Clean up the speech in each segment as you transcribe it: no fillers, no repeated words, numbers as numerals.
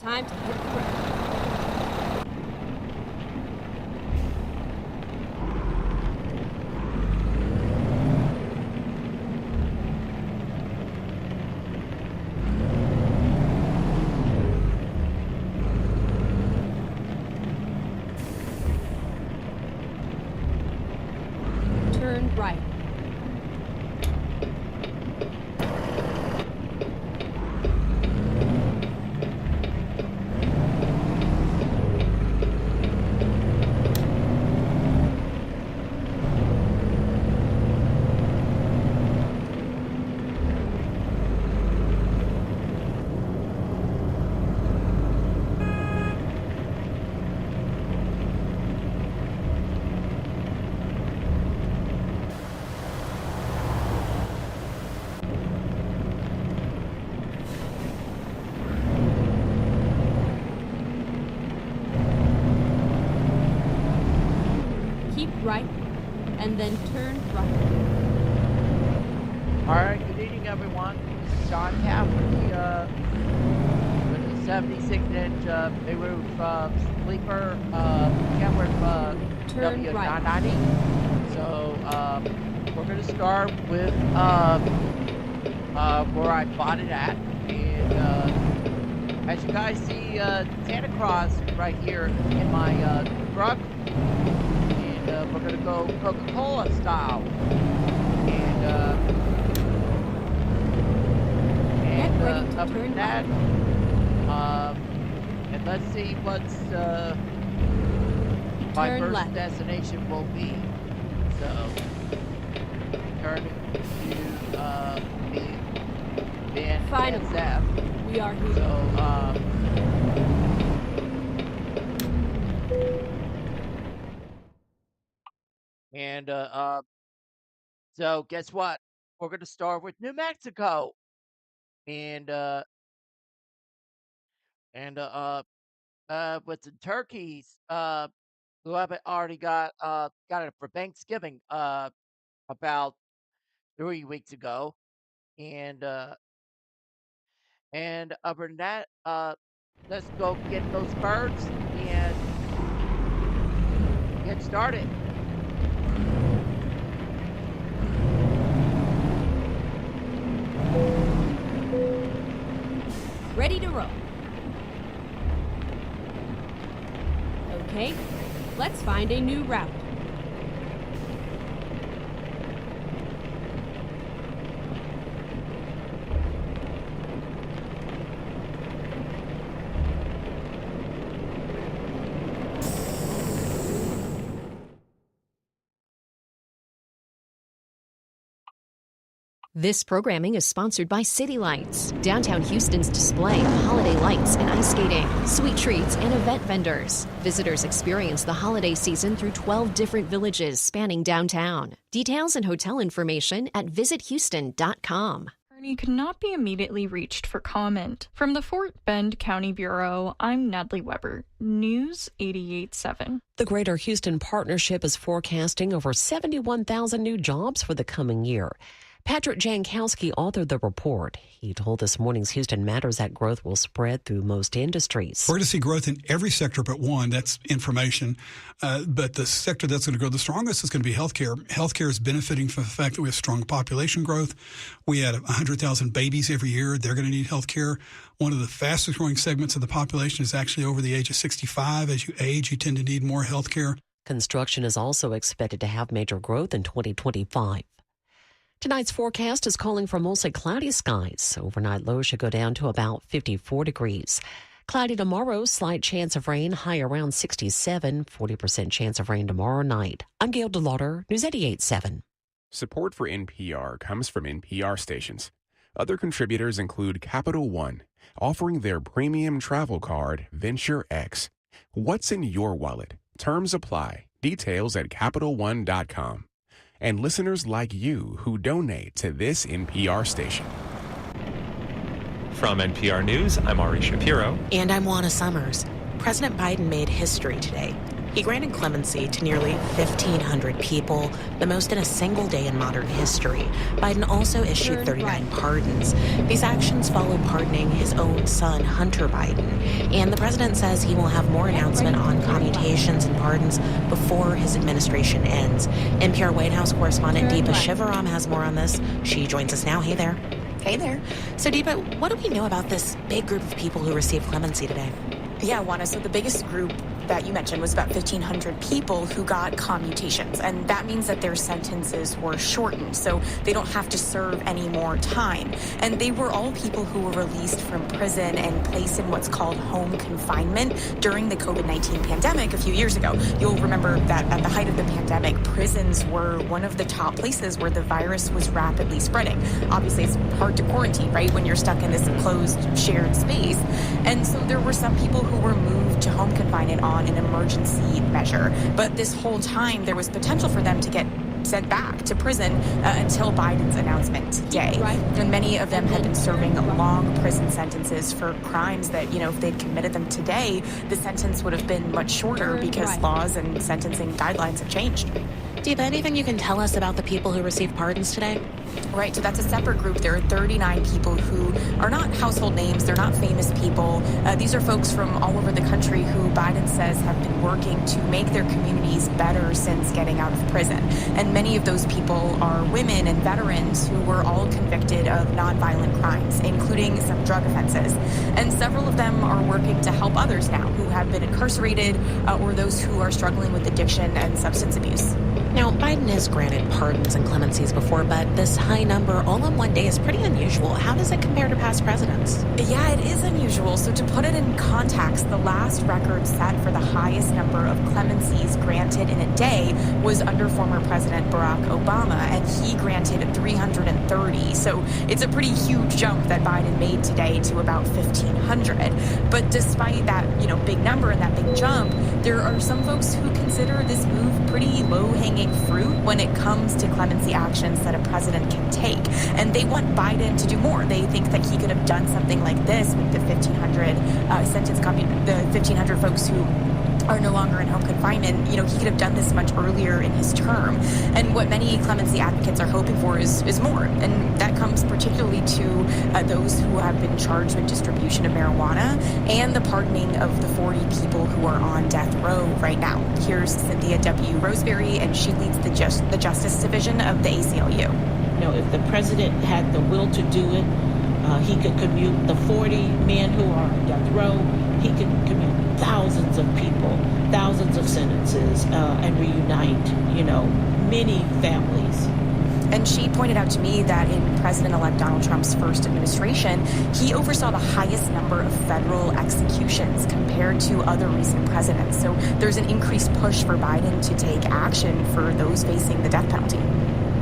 Time to hit the road. Turn right. Keep right, and then turn right. All right, good evening, everyone. This is John Caffrey with the 76-inch Mid-Roof Sleeper Kenworth Turn right. W990. So we're going to start with where I bought it at. And as you guys see, Santa Claus right here in my truck. And we're going to go Coca-Cola style. And Get ready to other turn than that, and let's see what's my Turn first left. destination will be. So turn to Ben Finally. SF. We are here. So so guess what? We're gonna start with New Mexico. And with the turkeys, who have already got it for Thanksgiving about 3 weeks ago. And other than that, let's go get those birds and get started. Ready to roll. Okay, let's find a new route. This programming is sponsored by City Lights, downtown Houston's display of holiday lights and ice skating, sweet treats, and event vendors. Visitors experience the holiday season through 12 different villages spanning downtown. Details and hotel information at visithouston.com. Attorney could not be immediately reached for comment. From the Fort Bend County Bureau, I'm Natalie Weber, News 88.7. The Greater Houston Partnership is forecasting over 71,000 new jobs for the coming year. Patrick Jankowski authored the report. He told This Morning's Houston Matters that growth will spread through most industries. We're going to see growth in every sector but one. That's information. But the sector that's going to grow the strongest is going to be healthcare. Healthcare is benefiting from the fact that we have strong population growth. We had 100,000 babies every year. They're going to need healthcare. One of the fastest growing segments of the population is actually over the age of 65. As you age, you tend to need more healthcare. Construction is also expected to have major growth in 2025. Tonight's forecast is calling for mostly cloudy skies. Overnight lows should go down to about 54 degrees. Cloudy tomorrow, slight chance of rain, high around 67, 40% chance of rain tomorrow night. I'm Gail DeLauder, News 88.7. Support for NPR comes from NPR stations. Other contributors include Capital One, offering their premium travel card, Venture X. What's in your wallet? Terms apply. Details at CapitalOne.com. And listeners like you who donate to this NPR station. From NPR News, I'm Ari Shapiro. And I'm Juana Summers. President Biden made history today. He granted clemency to nearly 1,500 people, the most in a single day in modern history. Biden also issued 39 pardons. These actions follow pardoning his own son, Hunter Biden. And the president says he will have more announcement on commutations and pardons before his administration ends. NPR White House correspondent Deepa Shivaram has more on this. She joins us now. Hey there. Hey there. So Deepa, what do we know about this big group of people who received clemency today? Yeah, Juana, so the biggest group that you mentioned was about 1,500 people who got commutations, and that means that their sentences were shortened, so they don't have to serve any more time. And they were all people who were released from prison and placed in what's called home confinement during the COVID-19 pandemic a few years ago. You'll remember that at the height of the pandemic, prisons were one of the top places where the virus was rapidly spreading. Obviously, it's hard to quarantine, right, when you're stuck in this enclosed shared space. And so there were some people who were moved to home confinement on an emergency measure. But this whole time, there was potential for them to get sent back to prison until Biden's announcement today. Right. And many of them had been serving long prison sentences for crimes that, if they'd committed them today, the sentence would have been much shorter because laws and sentencing guidelines have changed. Deepa, anything you can tell us about the people who received pardons today? Right, so that's a separate group. There are 39 people who are not household names. They're not famous people. These are folks from all over the country who Biden says have been working to make their communities better since getting out of prison. And many of those people are women and veterans who were all convicted of nonviolent crimes, including some drug offenses. And several of them are working to help others now who have been incarcerated or those who are struggling with addiction and substance abuse. Now, Biden has granted pardons and clemencies before, but this high number all in one day is pretty unusual. How does it compare to past presidents? Yeah, it is unusual. So to put it in context, the last record set for the highest number of clemencies granted in a day was under former President Barack Obama, and he granted 330. So it's a pretty huge jump that Biden made today to about 1,500. But despite that, big number and that big jump, there are some folks who consider this move pretty low-hanging fruit when it comes to clemency actions that a president can take. And they want Biden to do more. They think that he could have done something like this with the 1,500 the 1,500 folks who are no longer in home confinement. He could have done this much earlier in his term. And what many clemency advocates are hoping for is more. And that comes particularly to those who have been charged with distribution of marijuana and the pardoning of the 40 people who are on death row right now. Here's Cynthia W. Roseberry, and she leads the Justice Division of the ACLU. If the president had the will to do it, he could commute the 40 men who are on death row. He could commute thousands of people, thousands of sentences, and reunite, many families. And she pointed out to me that in President-elect Donald Trump's first administration, he oversaw the highest number of federal executions compared to other recent presidents. So there's an increased push for Biden to take action for those facing the death penalty.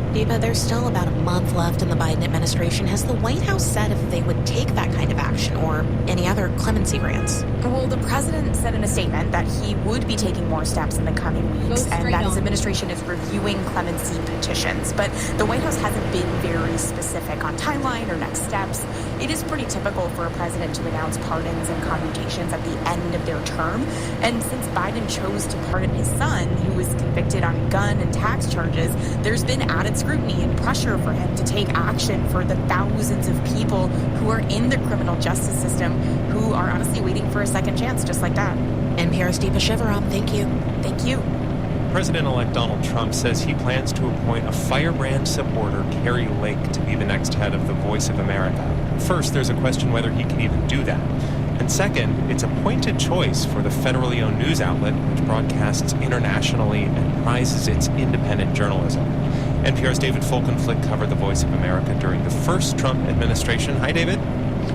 Deepa, there's still about a month left in the Biden administration. Has the White House said if they would take that kind of action or any other clemency grants? Well, the president said in a statement that he would be taking more steps in the coming weeks and that his administration is reviewing clemency petitions. But the White House hasn't been very specific on timeline or next steps. It is pretty typical for a president to announce pardons and commutations at the end of their term. And since Biden chose to pardon his son, who was convicted on gun and tax charges, there's been added scrutiny and pressure for him to take action for the thousands of people who are in the criminal justice system who are honestly waiting for a second chance just like that. NPR's Deepa Shivaram, thank you. Thank you. President-elect Donald Trump says he plans to appoint a firebrand supporter, Carrie Lake, to be the next head of the Voice of America. First, there's a question whether he can even do that. And second, it's a pointed choice for the federally owned news outlet, which broadcasts internationally and prizes its independent journalism. NPR's David Folkenflik covered the Voice of America during the first Trump administration. Hi, David.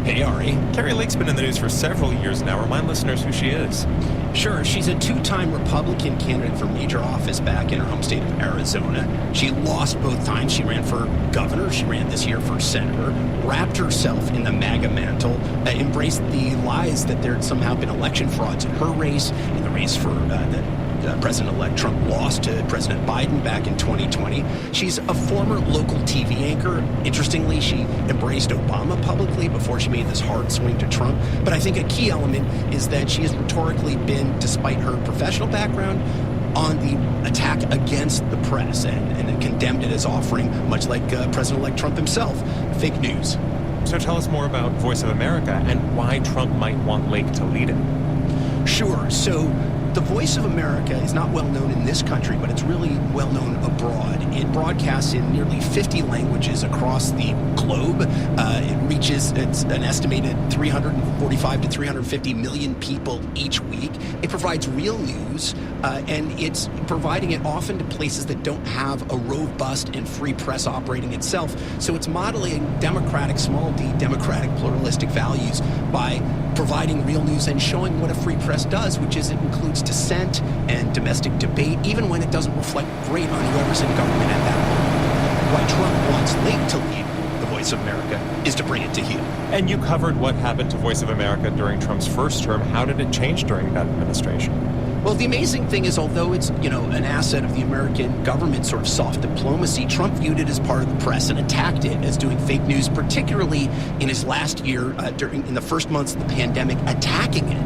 Hey, Ari. Carrie Lake's been in the news for several years now. Remind listeners who she is. Sure, she's a two-time Republican candidate for major office back in her home state of Arizona. She lost both times. She ran for governor. She ran this year for senator, wrapped herself in the MAGA mantle, embraced the lies that there had somehow been election frauds in her race, in the race for the President-elect Trump lost to President Biden back in 2020. She's a former local TV anchor. Interestingly, she embraced Obama publicly before she made this hard swing to Trump. But I think a key element is that she has rhetorically been, despite her professional background, on the attack against the press and condemned it as offering, much like President-elect Trump himself, fake news. So tell us more about Voice of America and why Trump might want Lake to lead it. Sure. So the Voice of America is not well known in this country, but it's really well known abroad. It broadcasts in nearly 50 languages across the globe. It's an estimated 345 to 350 million people each week. It provides real news, and it's providing it often to places that don't have a robust and free press operating itself. So it's modeling democratic, small d, democratic pluralistic values by providing real news and showing what a free press does, which is it includes dissent and domestic debate, even when it doesn't reflect great on whoever's in government at that moment. Why Trump wants Lake to lead the Voice of America is to bring it to heel. And you covered what happened to Voice of America during Trump's first term. How did it change during that administration? Well, the amazing thing is, although it's, an asset of the American government, sort of soft diplomacy, Trump viewed it as part of the press and attacked it as doing fake news, particularly in his last year, in the first months of the pandemic, attacking it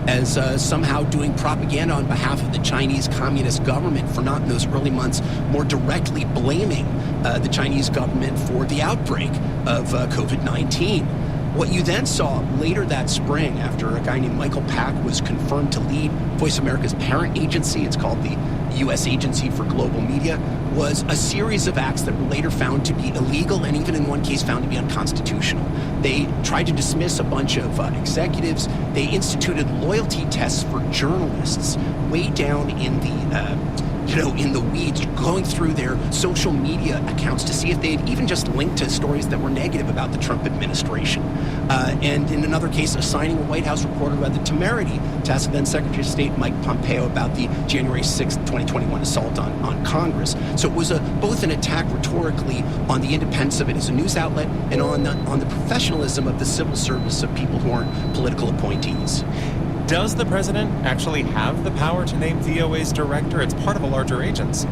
as somehow doing propaganda on behalf of the Chinese Communist government for not in those early months more directly blaming the Chinese government for the outbreak of COVID-19. What you then saw later that spring, after a guy named Michael Pack was confirmed to lead Voice America's parent agency, it's called the U.S. Agency for Global Media, was a series of acts that were later found to be illegal and even in one case found to be unconstitutional. They tried to dismiss a bunch of executives. They instituted loyalty tests for journalists way down in the weeds, going through their social media accounts to see if they'd even just linked to stories that were negative about the Trump administration. And in another case, assigning a White House reporter by the temerity to ask then Secretary of State Mike Pompeo about the January 6, 2021 assault on Congress. So it was both an attack rhetorically on the independence of it as a news outlet and on the professionalism of the civil service of people who aren't political appointees. Does the president actually have the power to name VOA's director? It's part of a larger agency.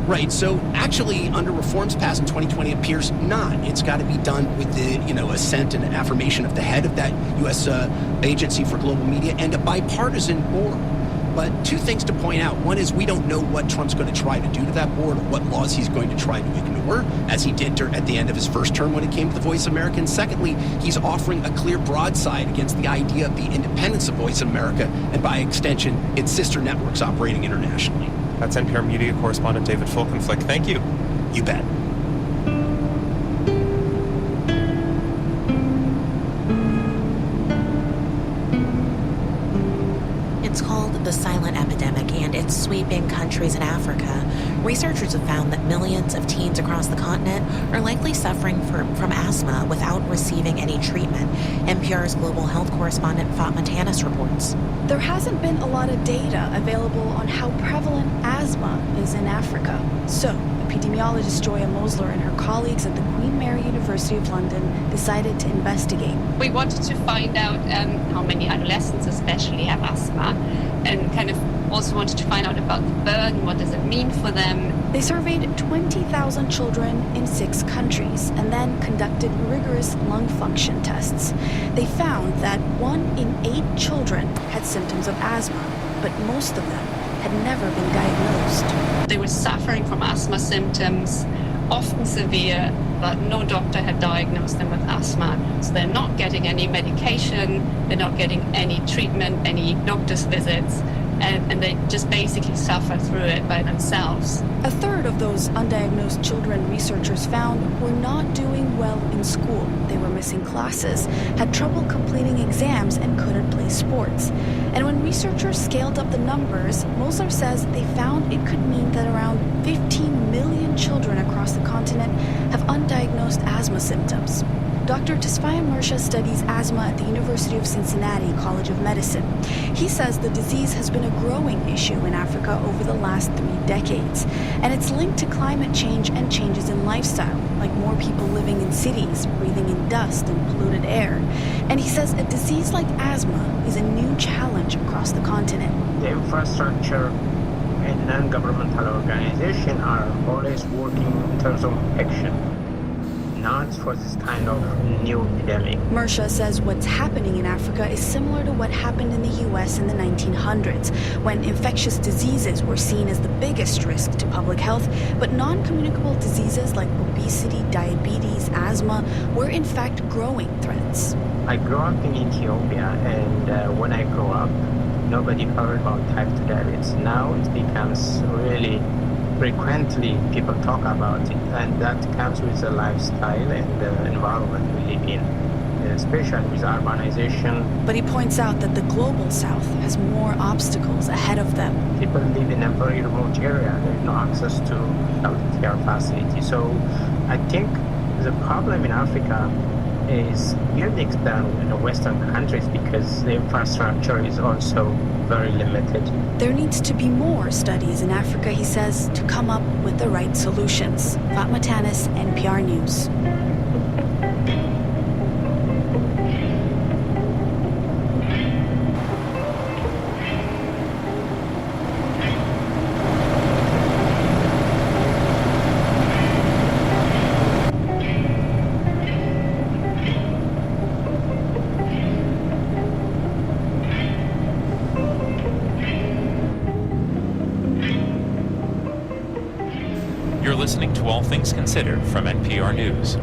Right. So actually, under reforms passed in 2020, it appears not. It's got to be done with the, assent and affirmation of the head of that U.S. Agency for Global Media and a bipartisan board. But two things to point out. One is we don't know what Trump's going to try to do to that board or what laws he's going to try to ignore, as he did at the end of his first term when it came to the Voice of America. And secondly, he's offering a clear broadside against the idea of the independence of Voice of America and, by extension, its sister networks operating internationally. That's NPR media correspondent David Folkenflik. Thank you. You bet. It's called the silent epidemic, and it's sweeping countries in Africa. Researchers have found that millions of teens across the continent are likely suffering from asthma without receiving any treatment. NPR's global health correspondent Fatma Tanis reports. There hasn't been a lot of data available on how prevalent asthma is in Africa. So, epidemiologist Joya Mosler and her colleagues at the Queen Mary University of London decided to investigate. We wanted to find out how many adolescents especially have asthma, and kind of also wanted to find out about the burden, what does it mean for them. They surveyed 20,000 children in 6 countries and then conducted rigorous lung function tests. They found that 1 in 8 children had symptoms of asthma, but most of them had never been diagnosed. They were suffering from asthma symptoms, often severe, but no doctor had diagnosed them with asthma. So they're not getting any medication, they're not getting any treatment, any doctor's visits, and they just basically suffer through it by themselves. A third of those undiagnosed children researchers found were not doing well in school. They were missing classes, had trouble completing exams, and couldn't play sports. And when researchers scaled up the numbers, Mosler says they found it could mean that around 15 million children across the continent have undiagnosed asthma symptoms. Dr. Tesfaye Mersha studies asthma at the University of Cincinnati College of Medicine. He says the disease has been a growing issue in Africa over the last 3 decades, and it's linked to climate change and changes in lifestyle, like more people living in cities, breathing in dust and polluted air. And he says a disease like asthma is a new challenge across the continent. The infrastructure and non-governmental organizations are always working in terms of action, not for this kind of new epidemic. Mersha says what's happening in Africa is similar to what happened in the U.S. in the 1900s, when infectious diseases were seen as the biggest risk to public health, but non-communicable diseases like obesity, diabetes, asthma were in fact growing threats. I grew up in Ethiopia, and when I grew up, nobody heard about type 2 diabetes. Now it becomes really frequently people talk about it, and that comes with the lifestyle and the environment we live in, especially with urbanization. But he points out that the global south has more obstacles ahead of them. People live in a very remote area. There's no access to healthcare facilities. So I think the problem in Africa is unique than in the Western countries because the infrastructure is also very limited. There needs to be more studies in Africa, he says, to come up with the right solutions. Fatma Tanis, NPR News. You're listening to All Things Considered from NPR News.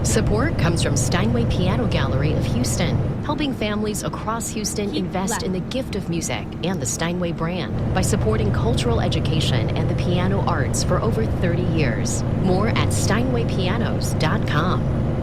Support comes from Steinway Piano Gallery of Houston, helping families across Houston invest in the gift of music and the Steinway brand by supporting cultural education and the piano arts for over 30 years. More at steinwaypianos.com.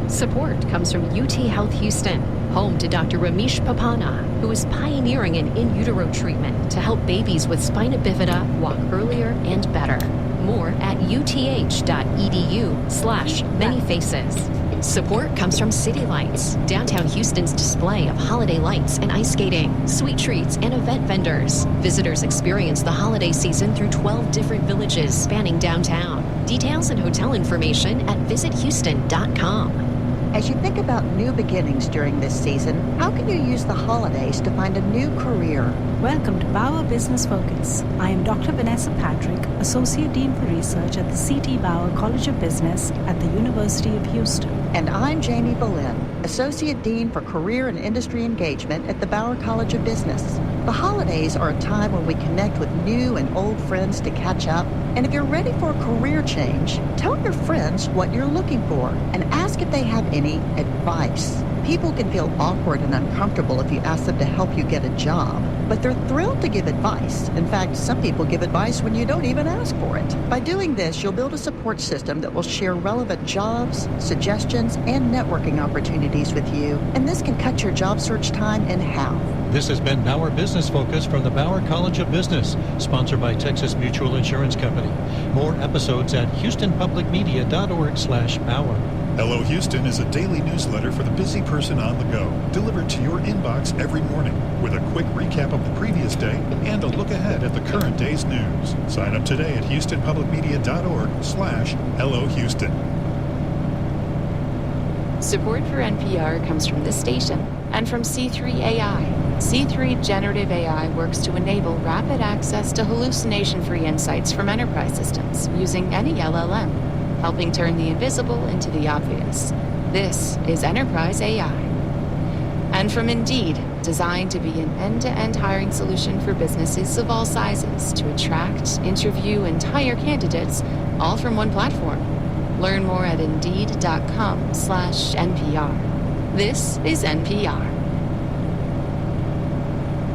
Support comes from UT Health Houston, home to Dr. Ramesh Papana, who is pioneering an in utero treatment to help babies with spina bifida walk earlier and better. More at uth.edu/manyfaces. Support comes from City Lights, downtown Houston's display of holiday lights and ice skating, sweet treats, and event vendors. Visitors experience the holiday season through 12 different villages spanning downtown. Details and hotel information at visithouston.com. As you think about new beginnings during this season, how can you use the holidays to find a new career? Welcome to Bauer Business Focus. I am Dr. Vanessa Patrick, Associate Dean for Research at the C.T. Bauer College of Business at the University of Houston. And I'm Jamie Boleyn, Associate Dean for Career and Industry Engagement at the Bauer College of Business. The holidays are a time when we connect with new and old friends to catch up. And if you're ready for a career change, tell your friends what you're looking for and ask if they have any advice. People can feel awkward and uncomfortable if you ask them to help you get a job, but they're thrilled to give advice. In fact, some people give advice when you don't even ask for it. By doing this, you'll build a support system that will share relevant jobs, suggestions, and networking opportunities with you, and this can cut your job search time in half. This has been Bauer Business Focus from the Bauer College of Business, sponsored by Texas Mutual Insurance Company. More episodes at houstonpublicmedia.org/Bauer. Hello Houston is a daily newsletter for the busy person on the go, delivered to your inbox every morning with a quick recap of the previous day and a look ahead at the current day's news. Sign up today at houstonpublicmedia.org/Hello Houston. Support for NPR comes from this station and from C3 AI. C3 Generative AI works to enable rapid access to hallucination-free insights from enterprise systems using any LLM, helping turn the invisible into the obvious. This is Enterprise AI. And from Indeed, designed to be an end-to-end hiring solution for businesses of all sizes to attract, interview, and hire candidates, all from one platform. Learn more at Indeed.com/NPR. This is NPR.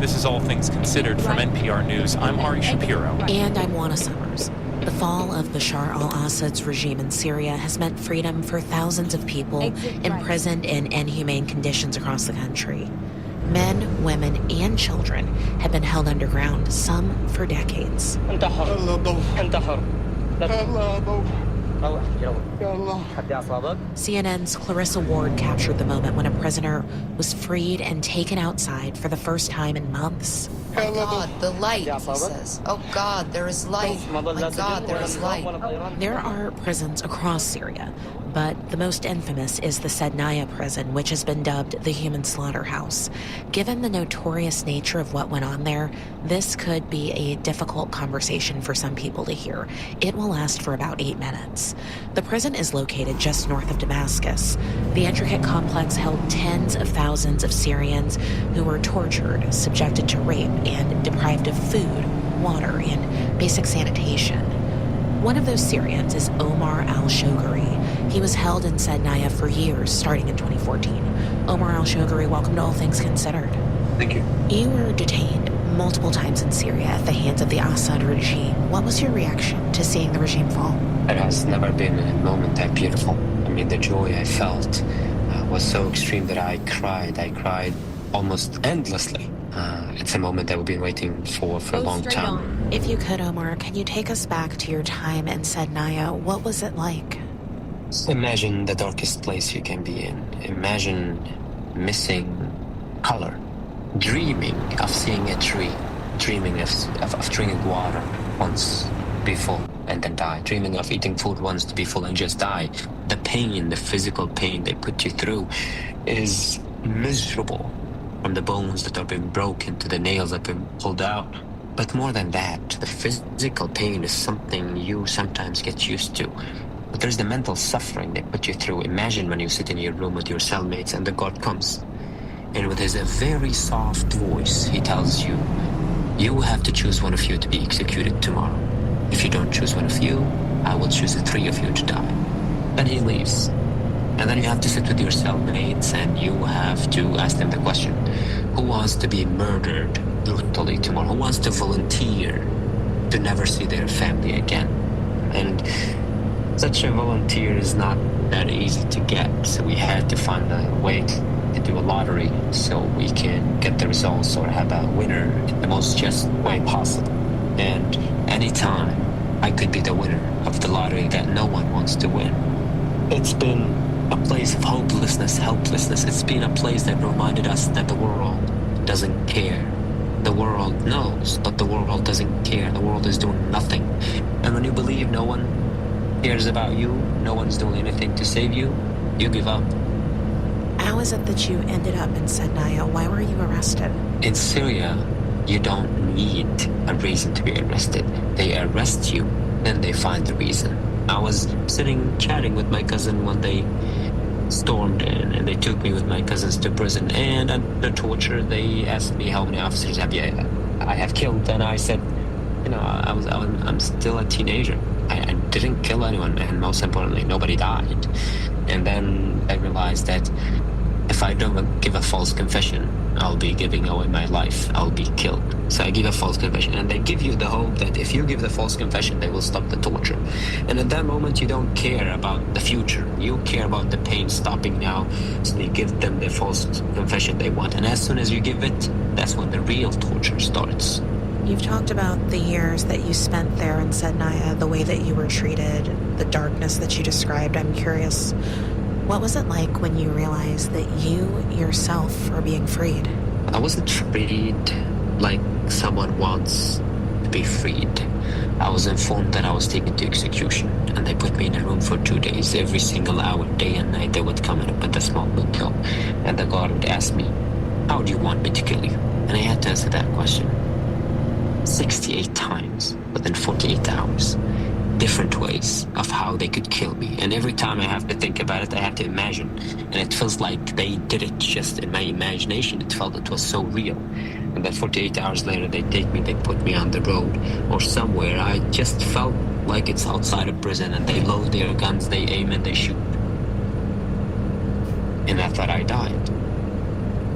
This is All Things Considered from NPR News. I'm Ari Shapiro. And I'm Juana Summers. The fall of Bashar al-Assad's regime in Syria has meant freedom for thousands of people imprisoned in inhumane conditions across the country. Men, women, and children have been held underground, some for decades. CNN's Clarissa Ward captured the moment when a prisoner was freed and taken outside for the first time in months. My God, the light, he says. Oh God, there is light. My God, there is light. There are prisons across Syria, but the most infamous is the Sednaya prison, which has been dubbed the human slaughterhouse. Given the notorious nature of what went on there, this could be a difficult conversation for some people to hear. It will last for about 8 minutes. The prison is located just north of Damascus. The intricate complex held tens of thousands of Syrians who were tortured, subjected to rape, and deprived of food, water, and basic sanitation. One of those Syrians is Omar al-Shogari. He was held in Sednaya for years, starting in 2014. Omar al-Shogari, welcome to All Things Considered. Thank you. You were detained multiple times in Syria at the hands of the Assad regime. What was your reaction to seeing the regime fall? It has never been a moment that beautiful. I mean, the joy I felt was so extreme that I cried almost endlessly. It's a moment that we've been waiting for a long time. If you could, Omar, can you take us back to your time in Sednaya? What was it like? Imagine the darkest place you can be in. Imagine missing color. Dreaming of seeing a tree. Dreaming of drinking water once, be full, and then die. Dreaming of eating food once to be full and just die. The pain, the physical pain they put you through is miserable. From the bones that are being broken to the nails that have been pulled out. But more than that, the physical pain is something you sometimes get used to. But there's the mental suffering they put you through. Imagine when you sit in your room with your cellmates and the guard comes. And with his very soft voice, he tells you, you have to choose one of you to be executed tomorrow. If you don't choose one of you, I will choose the 3 of you to die. Then he leaves. And then you have to sit with your cellmates and you have to ask them the question, who wants to be murdered brutally tomorrow? Who wants to volunteer to never see their family again? And such a volunteer is not that easy to get. So we had to find a way to do a lottery so we can get the results or have a winner in the most just way possible. And anytime I could be the winner of the lottery that no one wants to win. It's been a place of hopelessness, helplessness. It's been a place that reminded us that the world doesn't care. The world knows, but the world doesn't care. The world is doing nothing. And when you believe no one cares about you, no one's doing anything to save you, you give up. How is it that you ended up in Sednaya? Why were you arrested? In Syria, you don't need a reason to be arrested. They arrest you, then they find the reason. I was sitting chatting with my cousin when they stormed in, and they took me with my cousins to prison. And under torture, they asked me how many officers I have killed, and I said, you know, I'm still a teenager. I didn't kill anyone, and most importantly, nobody died. And then I realized that if I don't give a false confession, I'll be giving away my life. I'll be killed. So I give a false confession, and they give you the hope that if you give the false confession, they will stop the torture. And at that moment, you don't care about the future. You care about the pain stopping now. So you give them the false confession they want. And as soon as you give it, that's when the real torture starts. You've talked about the years that you spent there in Sednaya, the way that you were treated, the darkness that you described. I'm curious, what was it like when you realized that you yourself were being freed? I wasn't freed like someone wants to be freed. I was informed that I was taken to execution, and they put me in a room for 2 days. Every single hour, day and night, they would come and put a small window, and the guard would ask me, how do you want me to kill you? And I had to answer that question 68 times within 48 hours. Different ways of how they could kill me. And every time I have to think about it, I have to imagine. And it feels like they did it just in my imagination. It felt it was so real. And then 48 hours later, they take me, they put me on the road or somewhere. I just felt like it's outside of prison, and they load their guns, they aim and they shoot. And I thought I died.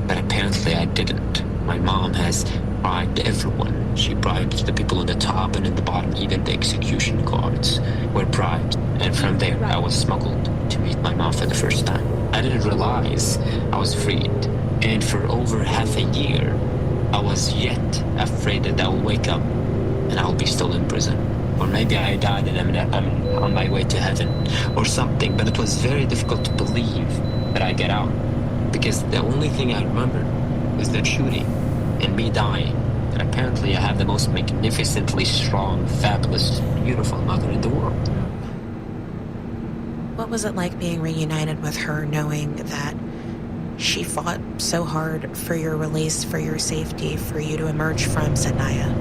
But apparently I didn't. My mom has bribed everyone. She bribed the people on the top and at the bottom. Even the execution guards were bribed. And from there, I was smuggled to meet my mom for the first time. I didn't realize I was freed. And for over half a year, I was yet afraid that I will wake up and I'll be still in prison. Or maybe I died and I'm on my way to heaven or something. But it was very difficult to believe that I get out. Because the only thing I remember is that shooting and me dying And apparently I have the most magnificently strong, fabulous, beautiful mother in the world. What was it like being reunited with her, knowing that she fought so hard for your release, for your safety, for you to emerge from Sednaya?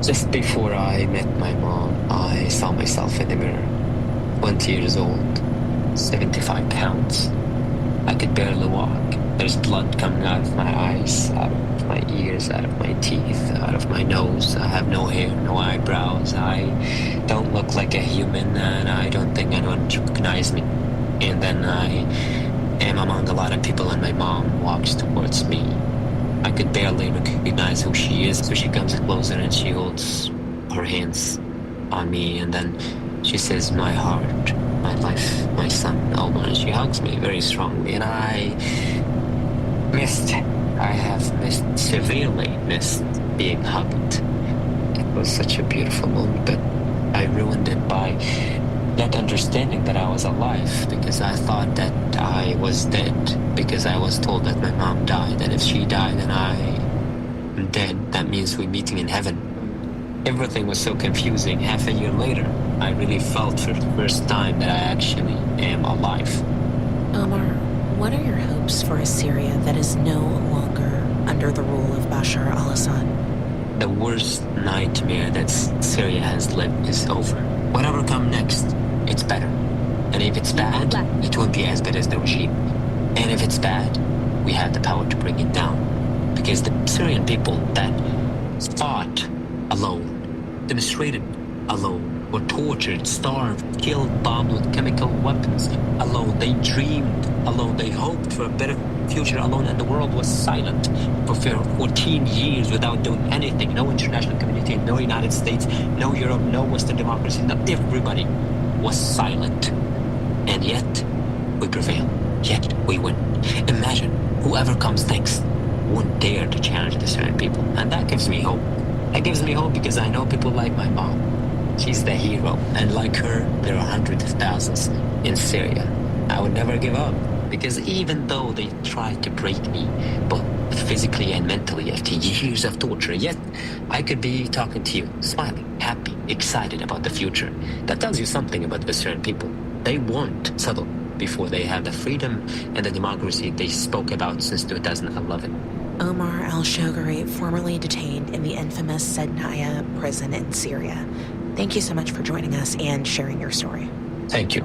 Just before I met my mom, I saw myself in the mirror. 20 years old, 75 pounds. I could barely walk. There's blood coming out of my eyes, out of my ears, out of my teeth, out of my nose. I have no hair, no eyebrows. I don't look like a human, and I don't think anyone would recognize me. And then I am among a lot of people, and my mom walks towards me. I could barely recognize who she is, so she comes closer and she holds her hands on me, and then she says, "My heart, my life, my son, Omar," and she hugs me very strongly, and I have severely missed being hugged. It was such a beautiful moment, but I ruined it by not understanding that I was alive, because I thought that I was dead, because I was told that my mom died, and if she died and I am dead, that means we're meeting in heaven. Everything was so confusing. Half a year later, I really felt for the first time that I actually am alive. Omar, what are your hopes for a Syria that is no longer under the rule of Bashar al-Assad? The worst nightmare that Syria has lived is over. Whatever comes next, it's better. And if it's bad, it won't be as bad as the regime. And if it's bad, we have the power to bring it down. Because the Syrian people that fought alone, demonstrated alone, were tortured, starved, killed, bombed with chemical weapons alone. They dreamed alone. They hoped for a better future alone, and the world was silent for 14 years without doing anything. No international community, no United States, no Europe, no Western democracy, no, everybody was silent. And yet, we prevail. Yet, we win. Imagine, whoever comes next won't dare to challenge the Syrian people. And that gives me hope. That gives me hope because I know people like my mom. She's the hero. And like her, there are hundreds of thousands in Syria. I would never give up. Because even though they tried to break me, both physically and mentally after years of torture, yet I could be talking to you, smiling, happy, excited about the future. That tells you something about the Syrian people. They won't settle before they have the freedom and the democracy they spoke about since 2011. Omar al-Shoghari, formerly detained in the infamous Sednaya prison in Syria. Thank you so much for joining us and sharing your story. Thank you.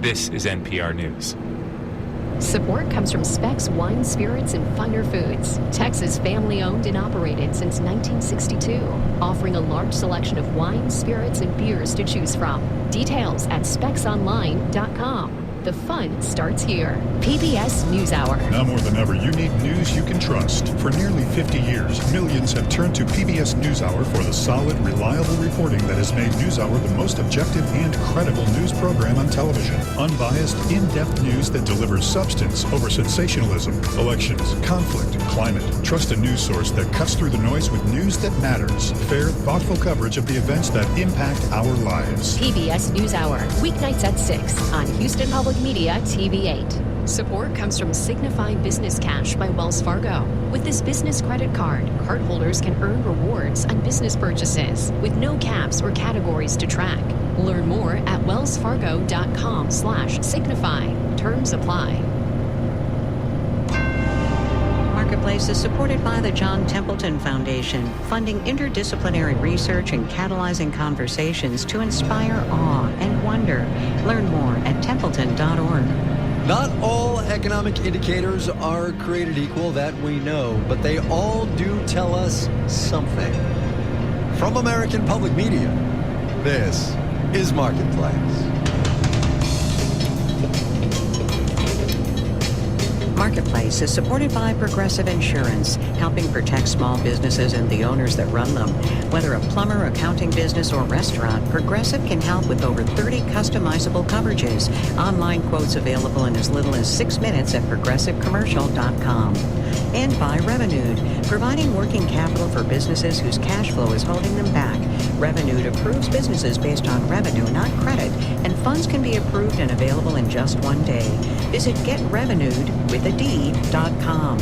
This is NPR News. Support comes from Specs Wine, Spirits, and Finer Foods. Texas family-owned and operated since 1962, offering a large selection of wines, spirits, and beers to choose from. Details at specsonline.com. The fun starts here. PBS NewsHour. Now more than ever, you need news you can trust. For nearly 50 years, millions have turned to PBS NewsHour for the solid, reliable reporting that has made NewsHour the most objective and credible news program on television. Unbiased, in-depth news that delivers substance over sensationalism, elections, conflict, climate. Trust a news source that cuts through the noise with news that matters. Fair, thoughtful coverage of the events that impact our lives. PBS NewsHour, weeknights at 6 on Houston Public Media TV 8. Support comes from Signify Business Cash by Wells Fargo. With this business credit card, cardholders can earn rewards on business purchases with no caps or categories to track. Learn more at wellsfargo.com/signify. Terms apply. Marketplace is supported by the John Templeton Foundation, funding interdisciplinary research and catalyzing conversations to inspire awe and wonder. Learn more at templeton.org. Not all economic indicators are created equal, that we know, but they all do tell us something. From American Public Media, this is Marketplace. Marketplace is supported by Progressive Insurance, helping protect small businesses and the owners that run them. Whether a plumber, accounting business, or restaurant, Progressive can help with over 30 customizable coverages. Online quotes available in as little as 6 minutes at progressivecommercial.com. And by Revenued, providing working capital for businesses whose cash flow is holding them back. Revenued approves businesses based on revenue, not credit, and funds can be approved and available in just 1 day. Visit GetRevenued.com.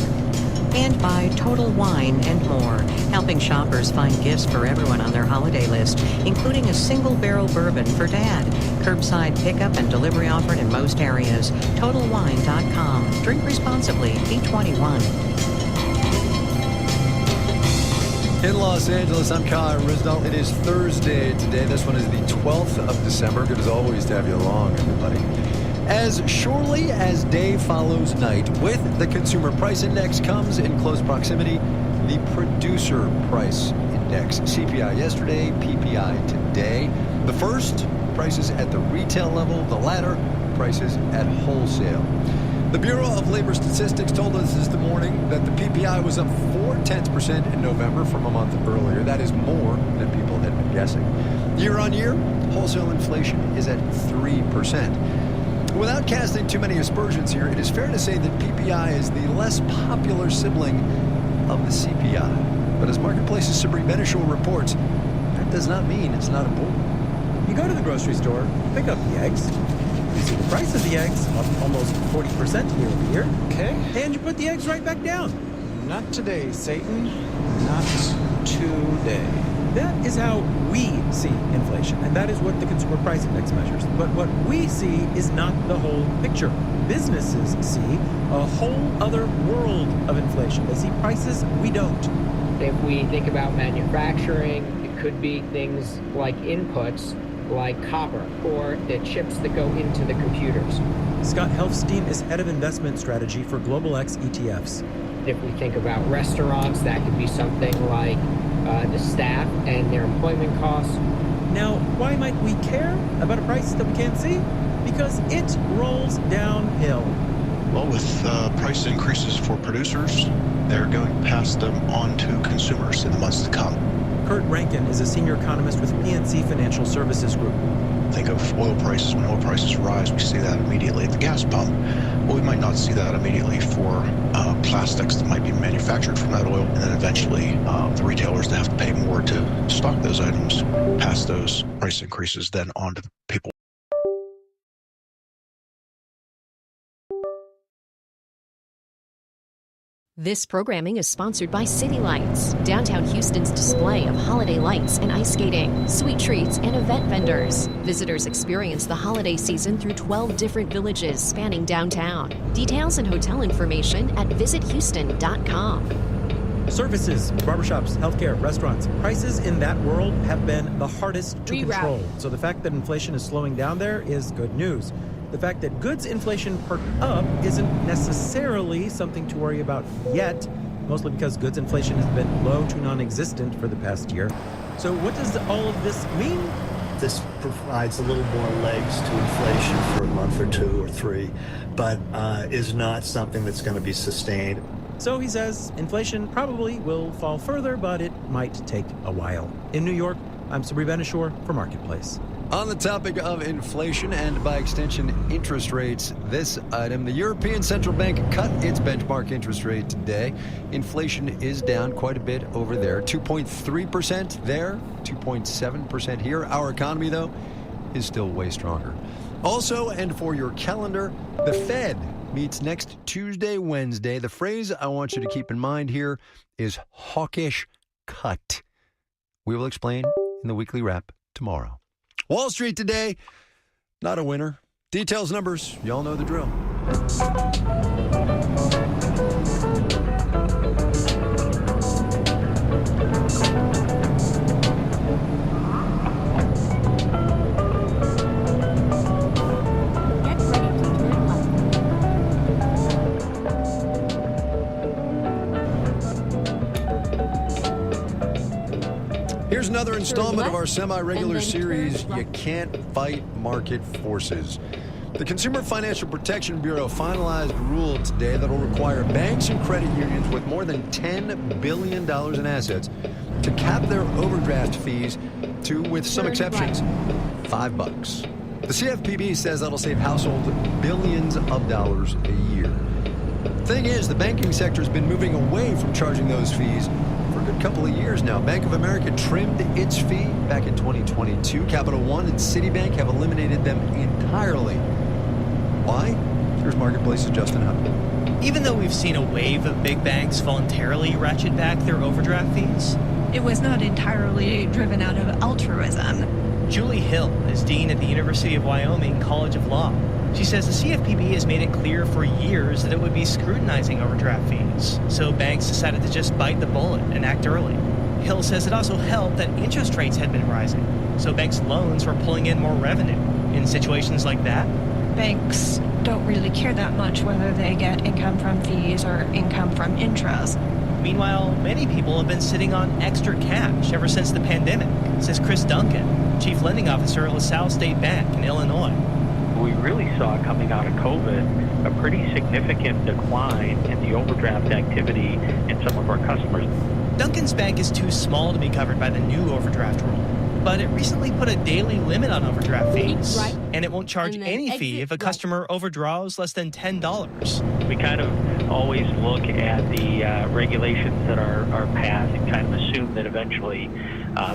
And by Total Wine and more, helping shoppers find gifts for everyone on their holiday list, including a single barrel bourbon for Dad. Curbside pickup and delivery offered in most areas. TotalWine.com. Drink responsibly. Be 21. In Los Angeles, I'm Kyle Risdall. It is Thursday today. This one is the 12th of December. Good as always to have you along, everybody. As surely as day follows night, with the Consumer Price Index comes in close proximity the Producer Price Index. CPI yesterday, PPI today. The first, prices at the retail level. The latter, prices at wholesale. The Bureau of Labor Statistics told us this morning that the PPI was up 0.4% in November from a month earlier. That is more than people had been guessing. Year on year, wholesale inflation is at 3%. Without casting too many aspersions here, it is fair to say that PPI is the less popular sibling of the CPI. But as Marketplace's Sabrina Benishore reports, that does not mean it's not important. You go to the grocery store, pick up the eggs. You see the price of the eggs up almost 40% year over year. Okay. And you put the eggs right back down. Not today, Satan. Not today. That is how we see inflation, and that is what the Consumer Price Index measures. But what we see is not the whole picture. Businesses see a whole other world of inflation. They see prices we don't. If we think about manufacturing, it could be things like inputs, like copper, or the chips that go into the computers. Scott Helfstein is head of investment strategy for Global X ETFs. If we think about restaurants, that could be something like the staff and their employment costs. Now, why might we care about a price that we can't see? Because it rolls downhill. Well, with price increases for producers, they're going to pass them on to consumers in the months to come. Kurt Rankin is a senior economist with PNC Financial Services Group. Think of oil prices. When oil prices rise, we see that immediately at the gas pump. Well, we might not see that immediately for plastics that might be manufactured from that oil. And then eventually, the retailers that have to pay more to stock those items pass those price increases then on to the people. This programming is sponsored by City Lights, downtown Houston's display of holiday lights and ice skating, sweet treats, and event vendors. Visitors experience the holiday season through 12 different villages spanning downtown. Details and hotel information at visithouston.com. Services, barbershops, healthcare, restaurants. Prices in that world have been the hardest to control. So the fact that inflation is slowing down there is good news. The fact that goods inflation perked up isn't necessarily something to worry about yet, mostly because goods inflation has been low to non-existent for the past year. So what does all of this mean? This provides a little more legs to inflation for a month or two or three, but is not something that's going to be sustained. So he says inflation probably will fall further, but it might take a while. In New York, I'm Sabrina Benishore for Marketplace. On the topic of inflation and, by extension, interest rates, this item, the European Central Bank cut its benchmark interest rate today. Inflation is down quite a bit over there. 2.3% there, 2.7% here. Our economy, though, is still way stronger. Also, and for your calendar, the Fed meets next Tuesday, Wednesday. The phrase I want you to keep in mind here is hawkish cut. We will explain in the weekly wrap tomorrow. Wall Street today, not a winner. Details, numbers, y'all know the drill. Here's another installment of our semi-regular series, You Can't Fight Market Forces. The Consumer Financial Protection Bureau finalized a rule today that will require banks and credit unions with more than $10 billion in assets to cap their overdraft fees to, with some exceptions, $5. The CFPB says that'll save households billions of dollars a year. Thing is, the banking sector has been moving away from charging those fees for a good couple of years now. Bank of America trimmed its fee back in 2022. Capital One and Citibank have eliminated them entirely. Why? Here's Marketplace's Justin Hubbard. Even though we've seen a wave of big banks voluntarily ratchet back their overdraft fees, it was not entirely driven out of altruism. Julie Hill is dean at the University of Wyoming College of Law. She says the CFPB has made it clear for years that it would be scrutinizing overdraft fees, so banks decided to just bite the bullet and act early. Hill says it also helped that interest rates had been rising, so banks' loans were pulling in more revenue. In situations like that, banks don't really care that much whether they get income from fees or income from interest. Meanwhile, many people have been sitting on extra cash ever since the pandemic, says Chris Duncan, Chief Lending Officer at LaSalle State Bank in Illinois. We really saw coming out of COVID a pretty significant decline in the overdraft activity in some of our customers. Duncan's bank is too small to be covered by the new overdraft rule, but it recently put a daily limit on overdraft fees, and it won't charge any fee if a customer overdraws less than $10. We kind of always look at the regulations that are passed and kind of assume that eventually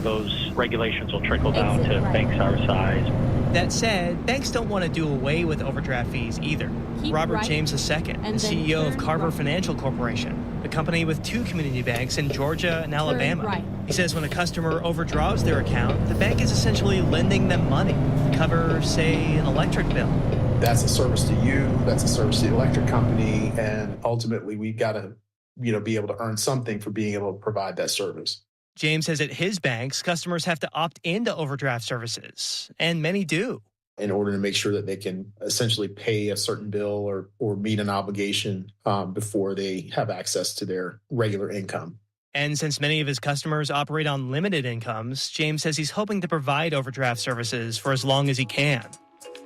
those regulations will trickle down to banks our size. That said, banks don't want to do away with overdraft fees either. Robert James II, the CEO of Carver Financial Corporation, a company with 2 community banks in Georgia and Alabama. He says when a customer overdraws their account, the bank is essentially lending them money to cover, say, an electric bill. That's a service to you, that's a service to the electric company, and ultimately we've got to, be able to earn something for being able to provide that service. James says at his banks, customers have to opt into overdraft services, and many do. In order to make sure that they can essentially pay a certain bill or meet an obligation before they have access to their regular income. And since many of his customers operate on limited incomes, James says he's hoping to provide overdraft services for as long as he can.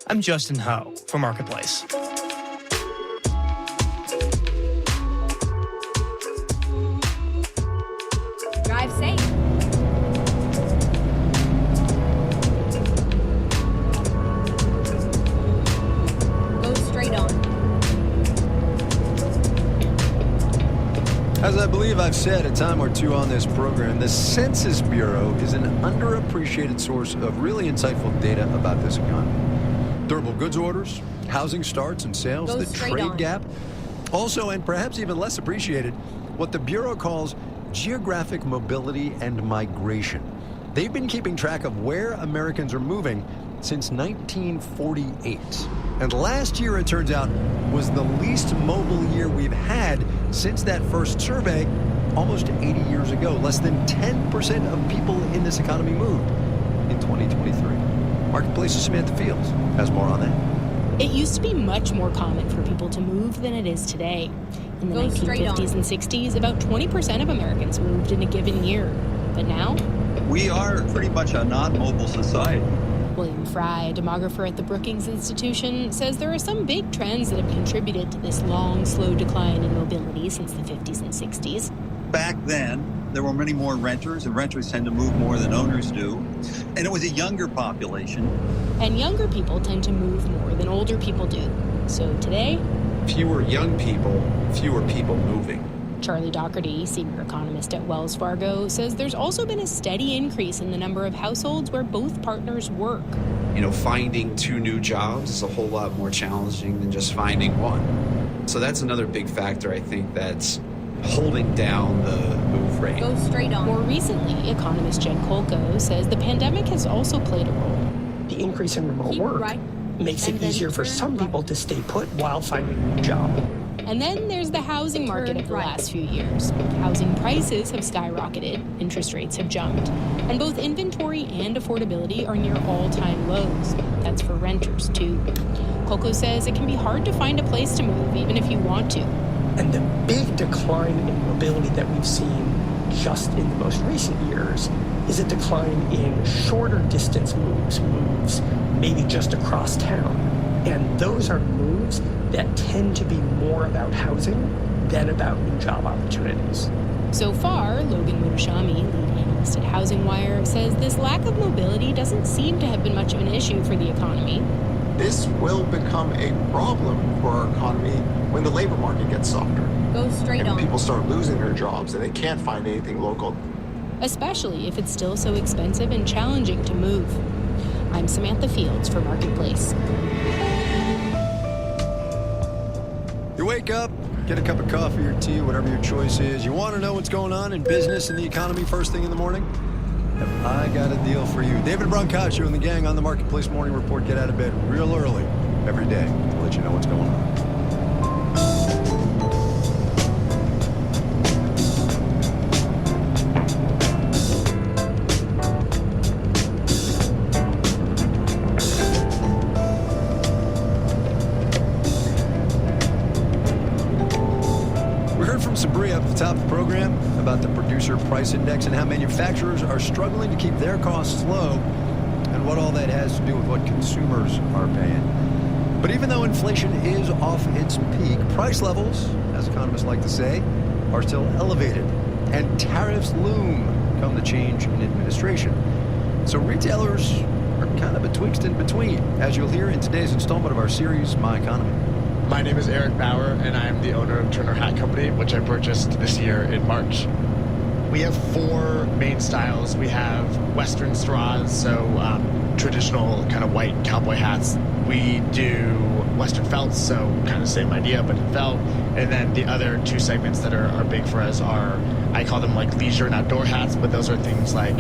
I'm Justin Ho for Marketplace. Drive safe. Go straight on. As I believe I've said a time or two on this program, the Census Bureau is an underappreciated source of really insightful data about this economy. Durable goods orders, housing starts and sales, the trade gap. Also, and perhaps even less appreciated, what the Bureau calls geographic mobility and migration. They've been keeping track of where Americans are moving since 1948. And last year, it turns out, was the least mobile year we've had since that first survey almost 80 years ago. Less than 10% of people in this economy moved in 2023. Marketplace's Samantha Fields has more on that. It used to be much more common for people to move than it is today. In the 1950s and 60s, about 20% of Americans moved in a given year. But now? We are pretty much a non-mobile society. William Fry, a demographer at the Brookings Institution, says there are some big trends that have contributed to this long, slow decline in mobility since the 50s and 60s. Back then, there were many more renters, and renters tend to move more than owners do. And it was a younger population. And younger people tend to move more than older people do. So today, fewer young people, fewer people moving. Charlie Doherty, senior economist at Wells Fargo, says there's also been a steady increase in the number of households where both partners work. Finding 2 new jobs is a whole lot more challenging than just finding one. So that's another big factor, I think, that's holding down the move rate. Go straight on. More recently, economist Jen Kolko says the pandemic has also played a role. The increase in remote work makes it easier for some people to stay put while finding a new job. And then there's the housing market of the last few years. Housing prices have skyrocketed, interest rates have jumped, and both inventory and affordability are near all-time lows. That's for renters, too. Coco says it can be hard to find a place to move, even if you want to. And the big decline in mobility that we've seen just in the most recent years is a decline in shorter distance moves maybe just across town. And those are moves that tend to be more about housing than about new job opportunities. So far, Logan Mushami, lead analyst at Housing Wire, says this lack of mobility doesn't seem to have been much of an issue for the economy. This will become a problem for our economy when the labor market gets softer. Go straight on. People start losing their jobs and they can't find anything local. Especially if it's still so expensive and challenging to move. I'm Samantha Fields for Marketplace. You wake up, get a cup of coffee or tea, whatever your choice is. You want to know what's going on in business and the economy first thing in the morning? Have I got a deal for you. David Brancaccio and the gang on the Marketplace Morning Report get out of bed real early every day to let you know what's going on. Top of the program about the producer price index and how manufacturers are struggling to keep their costs low and what all that has to do with what consumers are paying. But even though inflation is off its peak, price levels, as economists like to say, are still elevated, and tariffs loom come the change in administration. So retailers are kind of betwixt and between, as you'll hear in today's installment of our series, My Economy. My name is Eric Bauer, and I'm the owner of Turner Hat Company, which I purchased this year in March. We have 4 main styles. We have Western straws, so traditional kind of white cowboy hats. We do Western felts, so kind of same idea, but in felt. And then the other 2 segments that are big for us are, I call them like leisure and outdoor hats, but those are things like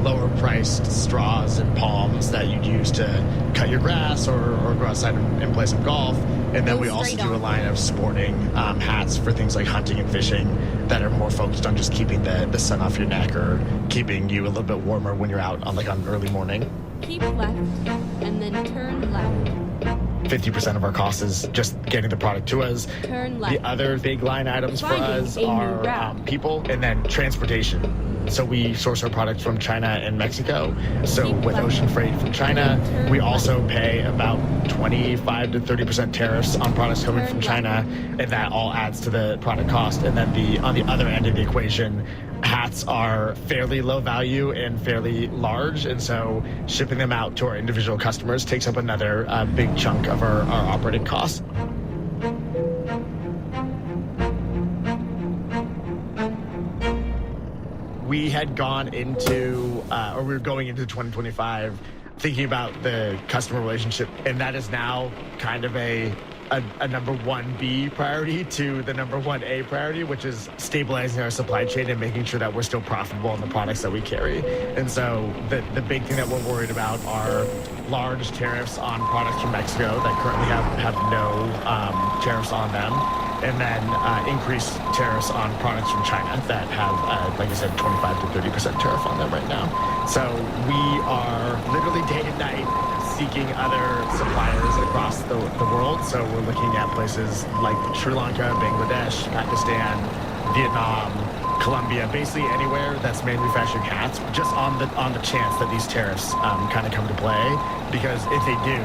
lower priced straws and palms that you'd use to cut your grass or go outside and play some golf. And then we also do a line of sporting hats for things like hunting and fishing that are more focused on just keeping the sun off your neck or keeping you a little bit warmer when you're out on early morning. Keep left and then turn left. 50% of our cost is just getting the product to us. Turn left. The other big line items for us are people and then transportation. So we source our products from China and Mexico. So with ocean freight from China, we also pay about 25 to 30% tariffs on products coming from China, and that all adds to the product cost. And then on the other end of the equation, hats are fairly low value and fairly large, and so shipping them out to our individual customers takes up another big chunk of our operating costs. We had gone into, or we were going into 2025 thinking about the customer relationship, and that is now kind of a number 1B priority to the number 1A priority, which is stabilizing our supply chain and making sure that we're still profitable on the products that we carry. And so the big thing that we're worried about are large tariffs on products from Mexico that currently have no tariffs on them, and then increased tariffs on products from China that have, like I said, 25 to 30% tariff on them right now. So we are literally day and night seeking other suppliers across the world. So we're looking at places like Sri Lanka, Bangladesh, Pakistan, Vietnam, Colombia, basically anywhere that's manufacturing hats, just on the chance that these tariffs kind of come to play. Because if they do,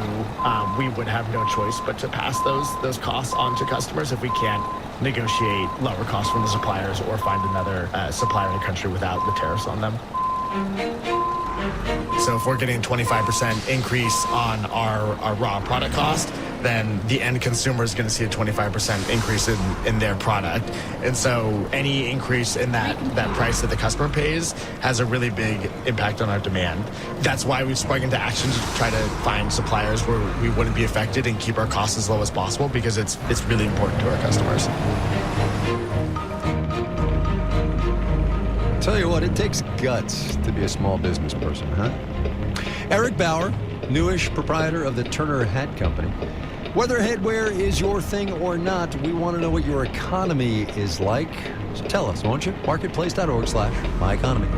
we would have no choice but to pass those costs on to customers if we can't negotiate lower costs from the suppliers or find another supplier in the country without the tariffs on them. So if we're getting a 25% increase on our raw product cost, then the end consumer is going to see a 25% increase in their product. And so any increase in that price that the customer pays has a really big impact on our demand. That's why we've sprung into action to try to find suppliers where we wouldn't be affected and keep our costs as low as possible, because it's really important to our customers. Tell you what, it takes guts to be a small business person, huh? Eric Bauer, newish proprietor of the Turner Hat Company. Whether headwear is your thing or not, we want to know what your economy is like. So tell us, won't you? Marketplace.org/myeconomy.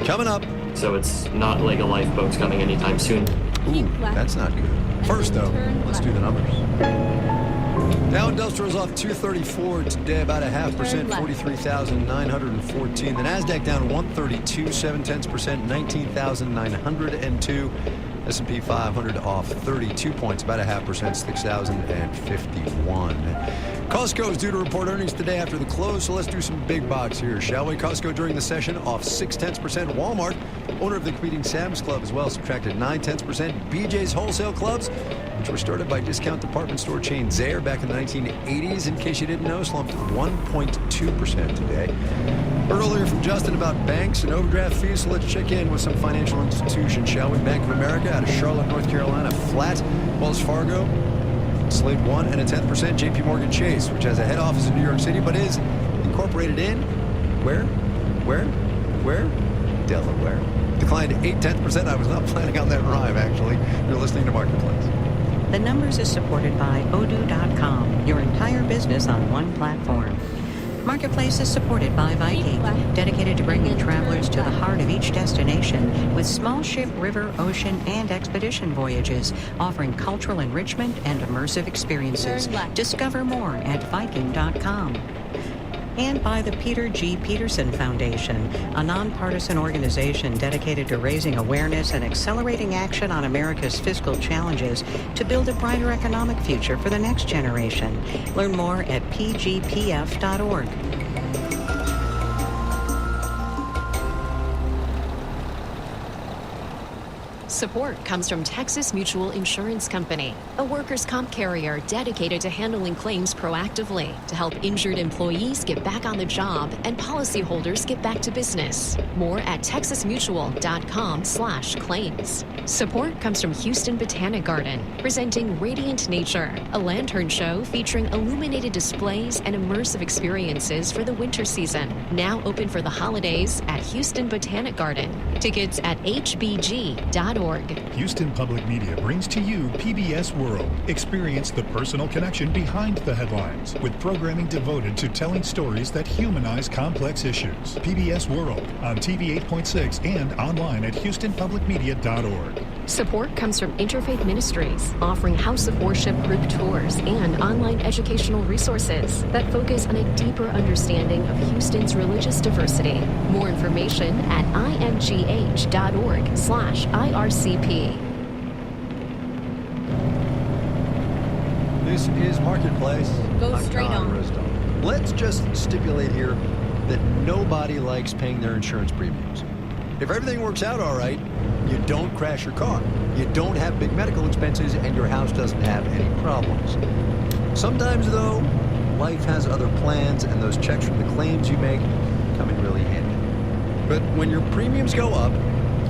Coming up. So it's not like a lifeboat's coming anytime soon. Ooh, that's not good. First, though, let's do the numbers. Dow Industrial's off 234 today, about 0.5%, 43,914. The NASDAQ down 132, 0.7%, 19,902. S&P 500 off 32 points, about 0.5%, 6,051. Costco is due to report earnings today after the close, so let's do some big box here, shall we? Costco during the session off 0.6%. Walmart, owner of the competing Sam's Club as well, subtracted 0.9%. BJ's wholesale clubs, which were started by discount department store chain Zayre back in the 1980s, in case you didn't know, slumped 1.2% today. Heard earlier from Justin about banks and overdraft fees, so let's check in with some financial institutions, shall we? Bank of America out of Charlotte, North Carolina, flat. Wells Fargo, slid 1.1%. JP Morgan Chase, which has a head office in New York City, but is incorporated in where? Delaware. Declined 0.8%. I was not planning on that rhyme, actually. You're listening to Marketplace. The Numbers is supported by Odoo.com, your entire business on one platform. Marketplace is supported by Viking, dedicated to bringing travelers to the heart of each destination with small ship, river, ocean, and expedition voyages, offering cultural enrichment and immersive experiences. Discover more at Viking.com. And by the Peter G. Peterson Foundation, a nonpartisan organization dedicated to raising awareness and accelerating action on America's fiscal challenges to build a brighter economic future for the next generation. Learn more at pgpf.org. Support comes from Texas Mutual Insurance Company, a workers' comp carrier dedicated to handling claims proactively to help injured employees get back on the job and policyholders get back to business. More at texasmutual.com/claims. Support comes from Houston Botanic Garden, presenting Radiant Nature, a lantern show featuring illuminated displays and immersive experiences for the winter season. Now open for the holidays at Houston Botanic Garden. Tickets at hbg.org. Houston Public Media brings to you PBS World. Experience the personal connection behind the headlines with programming devoted to telling stories that humanize complex issues. PBS World on TV 8.6 and online at houstonpublicmedia.org. Support comes from Interfaith Ministries, offering House of Worship group tours and online educational resources that focus on a deeper understanding of Houston's religious diversity. More information at imgh.org/IRCP. This is Marketplace. Go I'm straight John on. Risdon. Let's just stipulate here that nobody likes paying their insurance premiums. If everything works out all right, you don't crash your car, you don't have big medical expenses, and your house doesn't have any problems. Sometimes, though, life has other plans, and those checks from the claims you make come in really handy. But when your premiums go up,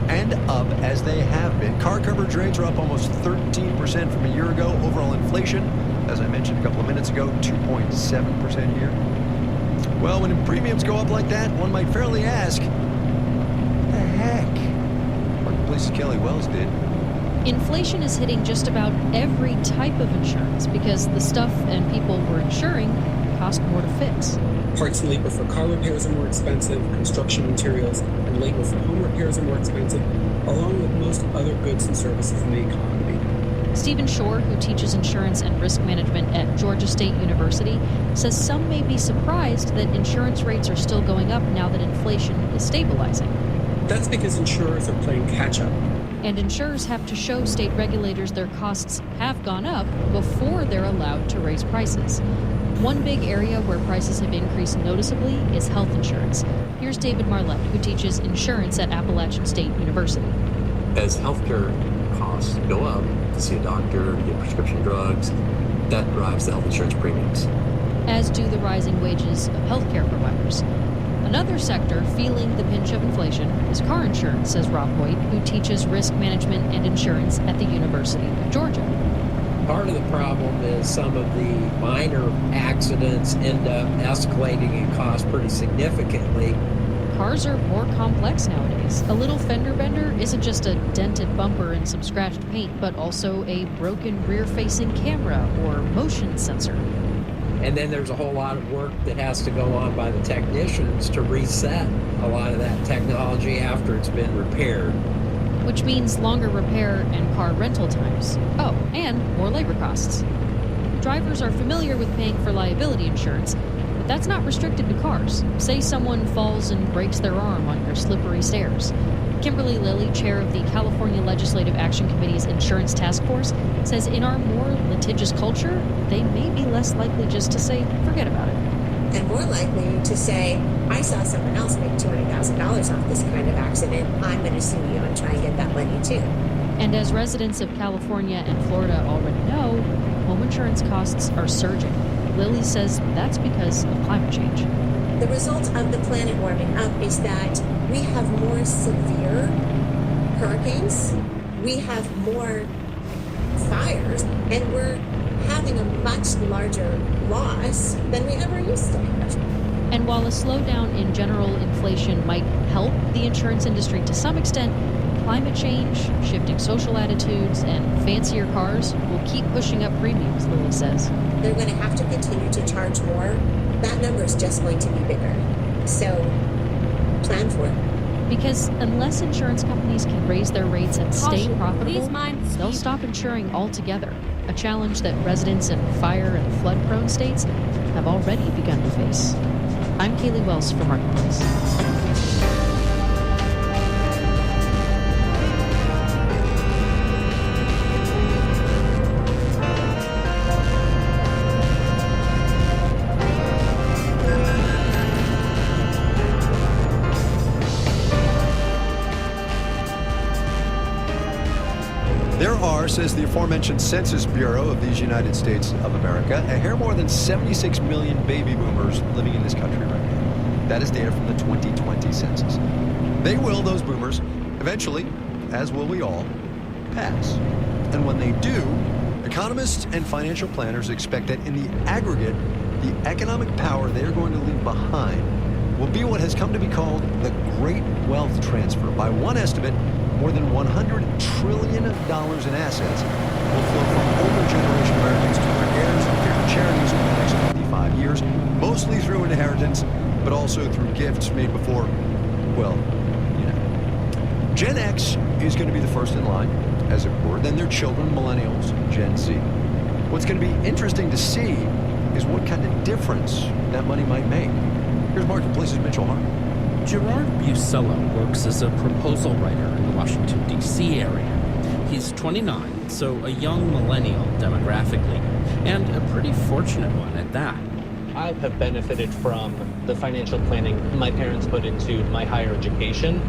and up as they have been, car coverage rates are up almost 13% from a year ago. Overall inflation, as I mentioned a couple of minutes ago, 2.7% a year. Well, when premiums go up like that, one might fairly ask, the heck? Marketplace's Kelly Wells did. Inflation is hitting just about every type of insurance because the stuff and people we're insuring cost more to fix. Parts and labor for car repairs are more expensive, construction materials and labor for home repairs are more expensive, along with most other goods and services in the economy. Stephen Shore, who teaches insurance and risk management at Georgia State University, says some may be surprised that insurance rates are still going up now that inflation is stabilizing. That's because insurers are playing catch-up. And insurers have to show state regulators their costs have gone up before they're allowed to raise prices. One big area where prices have increased noticeably is health insurance. Here's David Marlette, who teaches insurance at Appalachian State University. As healthcare costs go up, to see a doctor, get prescription drugs, that drives the health insurance premiums. As do the rising wages of healthcare providers. Another sector feeling the pinch of inflation is car insurance, says Rob Hoyt, who teaches risk management and insurance at the University of Georgia. Part of the problem is some of the minor accidents end up escalating in cost pretty significantly. Cars are more complex nowadays. A little fender bender isn't just a dented bumper and some scratched paint, but also a broken rear-facing camera or motion sensor. And then there's a whole lot of work that has to go on by the technicians to reset a lot of that technology after it's been repaired. Which means longer repair and car rental times. Oh, and more labor costs. Drivers are familiar with paying for liability insurance, but that's not restricted to cars. Say someone falls and breaks their arm on your slippery stairs. Kimberly Lilly, chair of the California Legislative Action Committee's Insurance Task Force, says in our more litigious culture, they may be less likely just to say, forget about it. And more likely to say, I saw someone else make $200,000 off this kind of accident. I'm going to sue you and try and get that money too. And as residents of California and Florida already know, home insurance costs are surging. Lilly says that's because of climate change. The result of the planet warming up is that we have more severe hurricanes, we have more fires, and we're having a much larger loss than we ever used to have. And while a slowdown in general inflation might help the insurance industry to some extent, climate change, shifting social attitudes, and fancier cars will keep pushing up premiums, Lilly says. They're going to have to continue to charge more. That number is just going to be bigger. So plan for it. Because unless insurance companies can raise their rates and stay profitable, they'll stop insuring altogether, a challenge that residents in fire and flood-prone states have already begun to face. I'm Kaylee Wells for Marketplace. There are, says the aforementioned Census Bureau of these United States of America, a hair more than 76 million baby boomers living in this country right now. That is data from the 2020 census. They will, those boomers, eventually, as will we all, pass. And when they do, economists and financial planners expect that in the aggregate, the economic power they are going to leave behind will be what has come to be called the Great Wealth Transfer. By one estimate, more than $100 trillion in assets will flow from older generation Americans to their heirs and their charities over the next 25 years, mostly through inheritance, but also through gifts made before, well, you know. Gen X is going to be the first in line, as it were, then their children, millennials, Gen Z. What's going to be interesting to see is what kind of difference that money might make. Here's Marketplace's Mitchell Hart. Gerard Busello works as a proposal writer in the Washington, D.C. area. He's 29, so a young millennial demographically, and a pretty fortunate one at that. I have benefited from the financial planning my parents put into my higher education,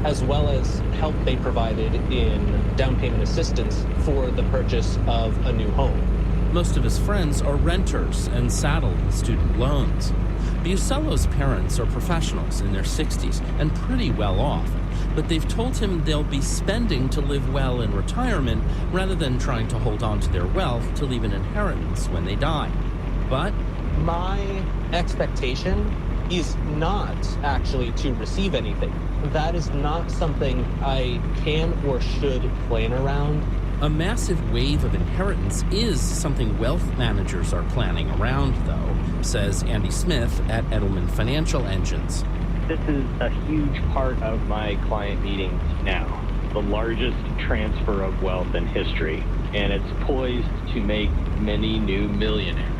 as well as help they provided in down payment assistance for the purchase of a new home. Most of his friends are renters and saddled with student loans. Busello's parents are professionals in their 60s and pretty well off, but they've told him they'll be spending to live well in retirement rather than trying to hold on to their wealth to leave an inheritance when they die. But my expectation is not actually to receive anything. That is not something I can or should plan around. A massive wave of inheritance is something wealth managers are planning around, though, says Andy Smith at Edelman Financial Engines. This is a huge part of my client meetings now, the largest transfer of wealth in history, and it's poised to make many new millionaires.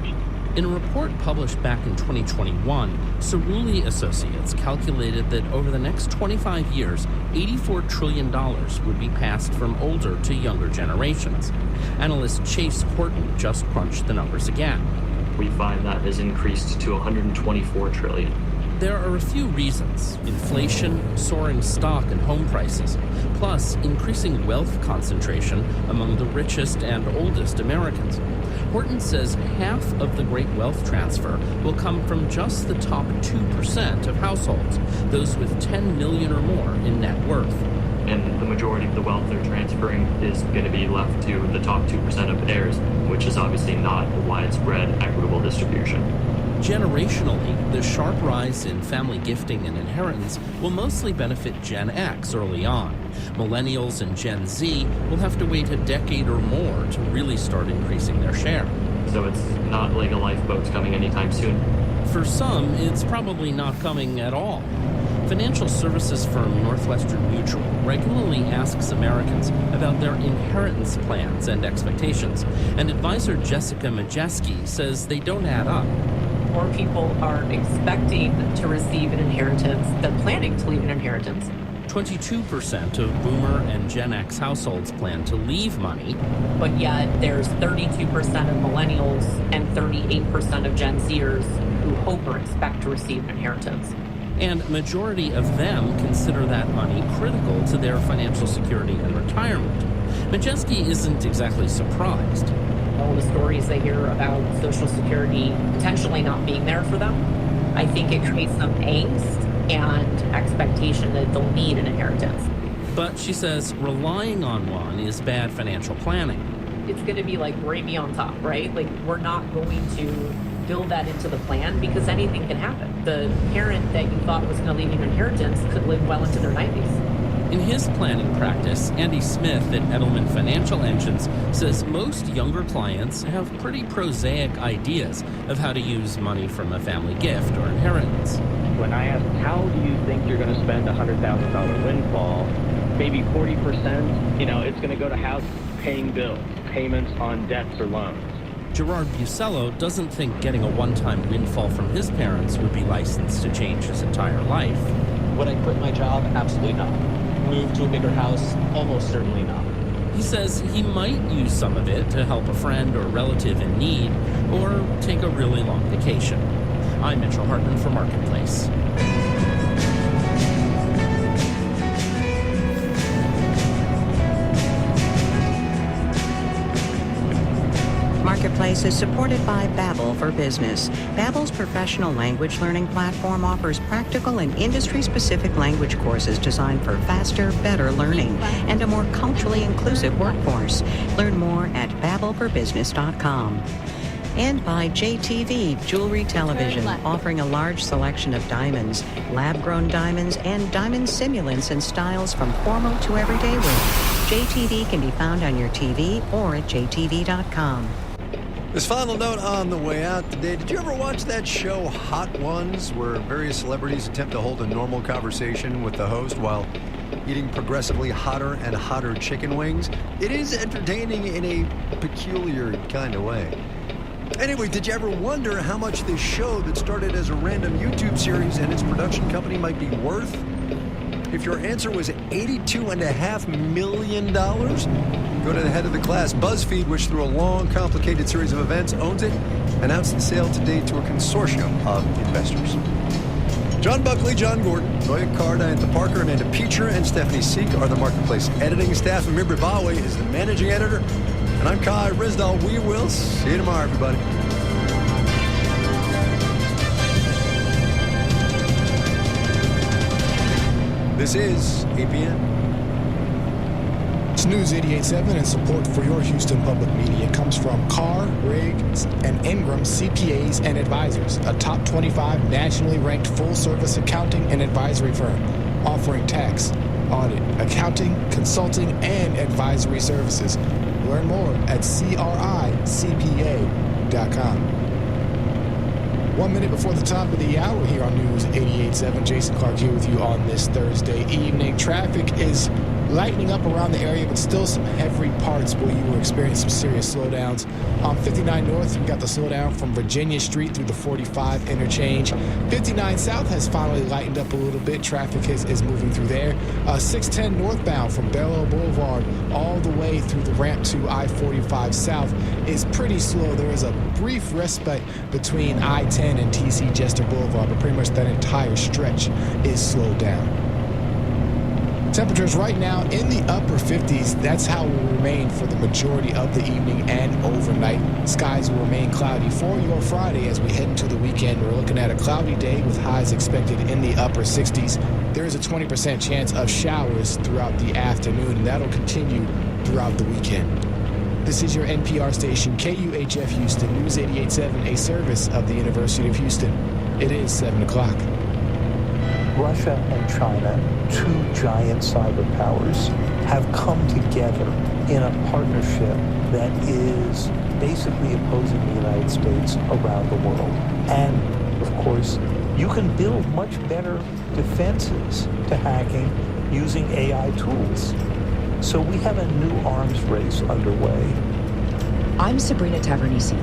In a report published back in 2021, Cerulli Associates calculated that over the next 25 years, $84 trillion would be passed from older to younger generations. Analyst Chase Horton just crunched the numbers again. We find that has increased to $124 trillion. There are a few reasons: inflation, soaring stock and home prices, plus increasing wealth concentration among the richest and oldest Americans. Horton says half of the great wealth transfer will come from just the top 2% of households, those with $10 million or more in net worth. And the majority of the wealth they're transferring is going to be left to the top 2% of heirs, which is obviously not a widespread, equitable distribution. Generationally, the sharp rise in family gifting and inheritance will mostly benefit Gen X early on. Millennials and Gen Z will have to wait a decade or more to really start increasing their share. So it's not like a lifeboat's coming anytime soon. For some, it's probably not coming at all. Financial services firm Northwestern Mutual regularly asks Americans about their inheritance plans and expectations, and advisor Jessica Majeski says they don't add up. More people are expecting to receive an inheritance than planning to leave an inheritance. 22% of Boomer and Gen X households plan to leave money. But yet there's 32% of millennials and 38% of Gen Zers who hope or expect to receive an inheritance. And majority of them consider that money critical to their financial security and retirement. Majeski isn't exactly surprised. All the stories they hear about Social Security potentially not being there for them, I think it creates some angst and expectation that they'll need an inheritance. But she says relying on one is bad financial planning. It's going to be like gravy on top, right? Like, we're not going to build that into the plan because anything can happen. The parent that you thought was going to leave you an inheritance could live well into their 90s. In his planning practice, Andy Smith at Edelman Financial Engines says most younger clients have pretty prosaic ideas of how to use money from a family gift or inheritance. When I asked, how do you think you're going to spend a $100,000 windfall, maybe 40%, it's going to go to house paying bills, payments on debts or loans. Gerard Bucello doesn't think getting a one-time windfall from his parents would be licensed to change his entire life. Would I quit my job? Absolutely not. Move to a bigger house? Almost certainly not. He says he might use some of it to help a friend or relative in need, or take a really long vacation. I'm Mitchell Hartman for Marketplace. Marketplace is supported by Babbel for Business. Babbel's professional language learning platform offers practical and industry-specific language courses designed for faster, better learning and a more culturally inclusive workforce. Learn more at babbelforbusiness.com. And by JTV Jewelry Television, offering a large selection of diamonds, lab-grown diamonds, and diamond simulants and styles from formal to everyday wear. JTV can be found on your TV or at jtv.com. This final note on the way out today. Did you ever watch that show Hot Ones, where various celebrities attempt to hold a normal conversation with the host while eating progressively hotter and hotter chicken wings? It is entertaining in a peculiar kind of way. Anyway, did you ever wonder how much this show that started as a random YouTube series and its production company might be worth? If your answer was $82.5 million, go to the head of the class. BuzzFeed, which through a long, complicated series of events owns it, announced the sale today to a consortium of investors. John Buckley, John Gordon, Zoya Carr, Diantha Parker, Amanda Peacher, and Stephanie Seek are the Marketplace editing staff, and Mibri Bawe is the managing editor. And I'm Kai Rizdal. We will see you tomorrow, everybody. This is APN. It's News 88.7 and support for your Houston Public Media comes from Carr, Riggs, and Ingram CPAs and Advisors, a top 25 nationally ranked full-service accounting and advisory firm offering tax, audit, accounting, consulting, and advisory services. Learn more at cricpa.com. 1 minute before the top of the hour here on News 88.7. Jason Clark here with you on this Thursday evening. Traffic is lightening up around the area, but still some heavy parts where you will experience some serious slowdowns. On 59 North, we got the slowdown from Virginia Street through the 45 interchange. 59 South has finally lightened up a little bit. Traffic is moving through there. 610 northbound from Barlow Boulevard all the way through the ramp to I-45 South is pretty slow. There is a brief respite between I-10 and TC Jester Boulevard, but pretty much that entire stretch is slowed down. Temperatures right now in the upper 50s. That's how it will remain for the majority of the evening and overnight. Skies will remain cloudy for your Friday as we head into the weekend. We're looking at a cloudy day with highs expected in the upper 60s. There is a 20% chance of showers throughout the afternoon, and that'll continue throughout the weekend. This is your NPR station, KUHF Houston, News 88.7, a service of the University of Houston. It is 7 o'clock. Russia and China, two giant cyber powers, have come together in a partnership that is basically opposing the United States around the world. And, of course, you can build much better defenses to hacking using AI tools. So we have a new arms race underway. I'm Sabrina Tavernisi.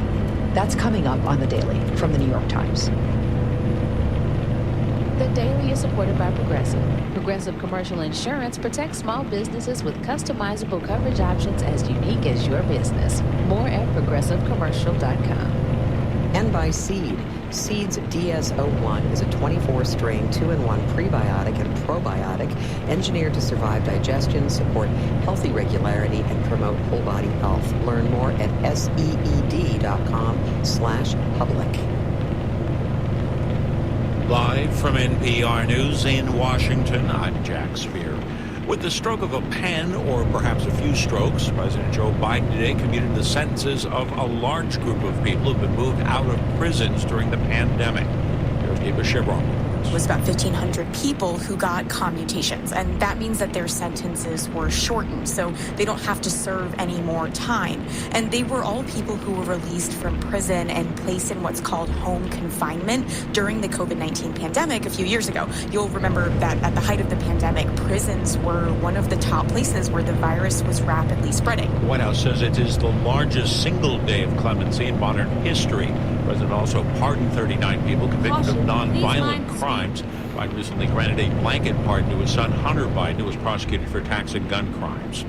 That's coming up on The Daily from the New York Times. The Daily is supported by Progressive. Progressive Commercial Insurance protects small businesses with customizable coverage options as unique as your business. More at progressivecommercial.com. And by Seed. Seed's DS-01 is a 24-strain 2-in-1 prebiotic and probiotic engineered to survive digestion, support healthy regularity, and promote whole body health. Learn more at seed.com/public. Live from NPR News in Washington, I'm Jack Spear. With the stroke of a pen, or perhaps a few strokes, President Joe Biden today commuted the sentences of a large group of people who've been moved out of prisons during the pandemic. Here's David Chevron. It was about 1,500 people who got commutations, and that means that their sentences were shortened, so they don't have to serve any more time. And they were all people who were released from prison and placed in what's called home confinement during the COVID-19 pandemic a few years ago. You'll remember that at the height of the pandemic, prisons were one of the top places where the virus was rapidly spreading. The White House says it is the largest single day of clemency in modern history. The president also pardoned 39 people convicted of nonviolent crimes. Biden recently granted a blanket pardon to his son Hunter Biden, who was prosecuted for attacks and gun crimes.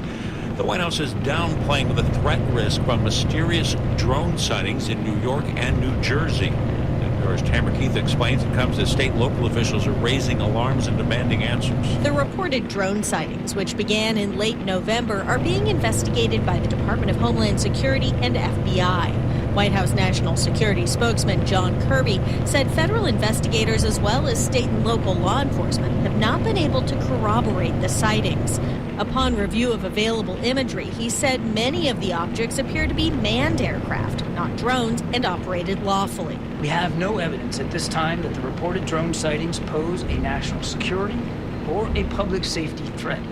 The White House is downplaying the threat risk from mysterious drone sightings in New York and New Jersey. NPR's Tamara Keith explains it comes as state and local officials are raising alarms and demanding answers. The reported drone sightings, which began in late November, are being investigated by the Department of Homeland Security and FBI. White House National Security spokesman John Kirby said federal investigators as well as state and local law enforcement have not been able to corroborate the sightings. Upon review of available imagery, he said many of the objects appear to be manned aircraft, not drones, and operated lawfully. We have no evidence at this time that the reported drone sightings pose a national security or a public safety threat,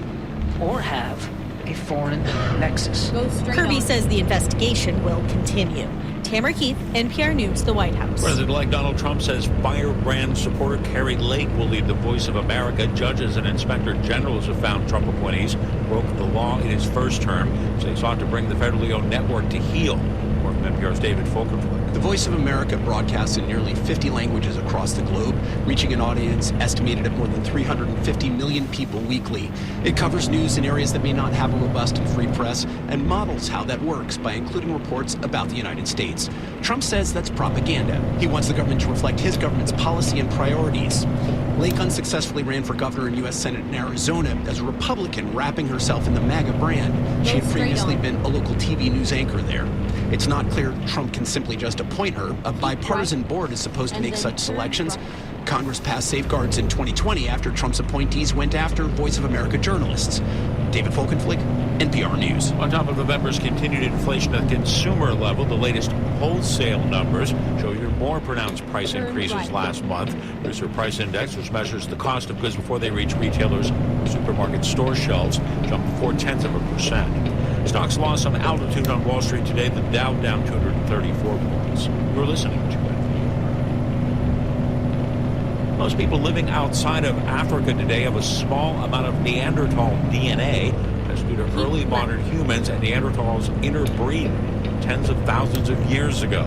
or have a foreign nexus. Kirby says the investigation will continue. Tamara Keith, NPR News, the White House. President-elect Donald Trump says firebrand supporter Carrie Lake will lead the Voice of America. Judges and inspector generals have found Trump appointees broke the law in his first term, so they sought to bring the federally owned network to heel. More from NPR's David Folkenflik. The Voice of America broadcasts in nearly 50 languages across the globe, reaching an audience estimated at more than 350 million people weekly. It covers news in areas that may not have a robust and free press and models how that works by including reports about the United States. Trump says that's propaganda. He wants the government to reflect his government's policy and priorities. Lake unsuccessfully ran for governor in U.S. Senate in Arizona as a Republican, wrapping herself in the MAGA brand. She had previously been a local TV news anchor there. It's not clear Trump can simply just appoint her. A bipartisan board is supposed to make such selections. Congress passed safeguards in 2020 after Trump's appointees went after Voice of America journalists. David Folkenflik, NPR News. On top of November's continued inflation at the consumer level, the latest wholesale numbers show even more pronounced price increases last month. Producer Price Index, which measures the cost of goods before they reach retailers' supermarket store shelves, jumped 0.4%. Stocks lost some altitude on Wall Street today. The Dow down 234 points. You're listening to it. Most people living outside of Africa today have a small amount of Neanderthal DNA. That's due to early modern humans and Neanderthals interbreeding tens of thousands of years ago.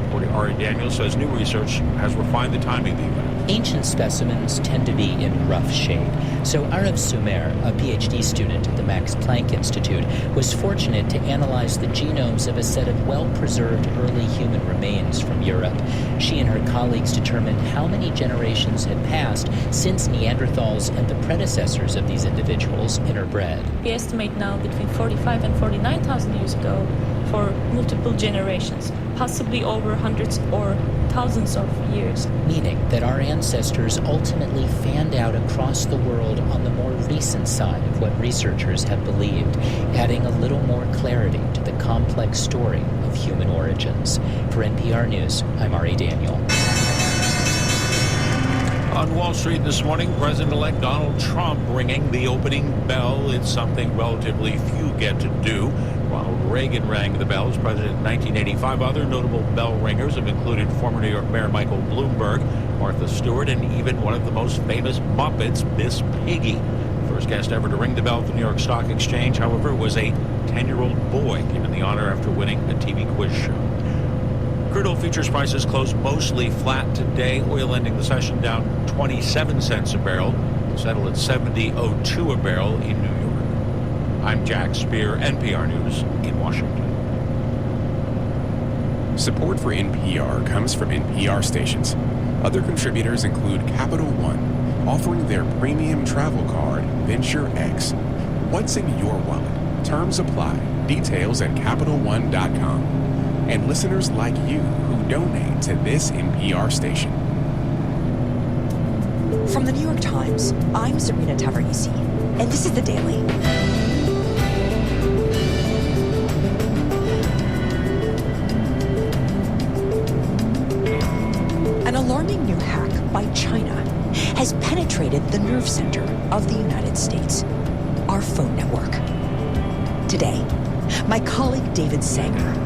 Reporter Ari Daniels says new research has refined the timing of the event. Ancient specimens tend to be in rough shape, so Arif Sumer, a PhD student at the Max Planck Institute, was fortunate to analyze the genomes of a set of well-preserved early human remains from Europe. She and her colleagues determined how many generations had passed since Neanderthals and the predecessors of these individuals interbred. We estimate now between 45 and 49,000 years ago for multiple generations, possibly over hundreds or thousands of years. Meaning that our ancestors ultimately fanned out across the world on the more recent side of what researchers have believed, adding a little more clarity to the complex story of human origins. For NPR News, I'm Ari Daniel. On Wall Street this morning, President-elect Donald Trump ringing the opening bell. It's something relatively few get to do. Ronald Reagan rang the bell as president in 1985. Other notable bell ringers have included former New York Mayor Michael Bloomberg, Martha Stewart, and even one of the most famous Muppets, Miss Piggy. The first guest ever to ring the bell at the New York Stock Exchange, however, was a 10-year-old boy given the honor after winning a TV quiz show. Crude oil futures prices closed mostly flat today. Oil ending the session down 27 cents a barrel, settled at $70.02 a barrel in New York. I'm Jack Speer, NPR News in Washington. Support for NPR comes from NPR stations. Other contributors include Capital One, offering their premium travel card, Venture X. What's in your wallet? Terms apply. Details at CapitalOne.com. And listeners like you who donate to this NPR station. From the New York Times, I'm Sabrina Tavernisi, and this is The Daily. An alarming new hack by China has penetrated the nerve center of the United States, our phone network. Today, my colleague David Sanger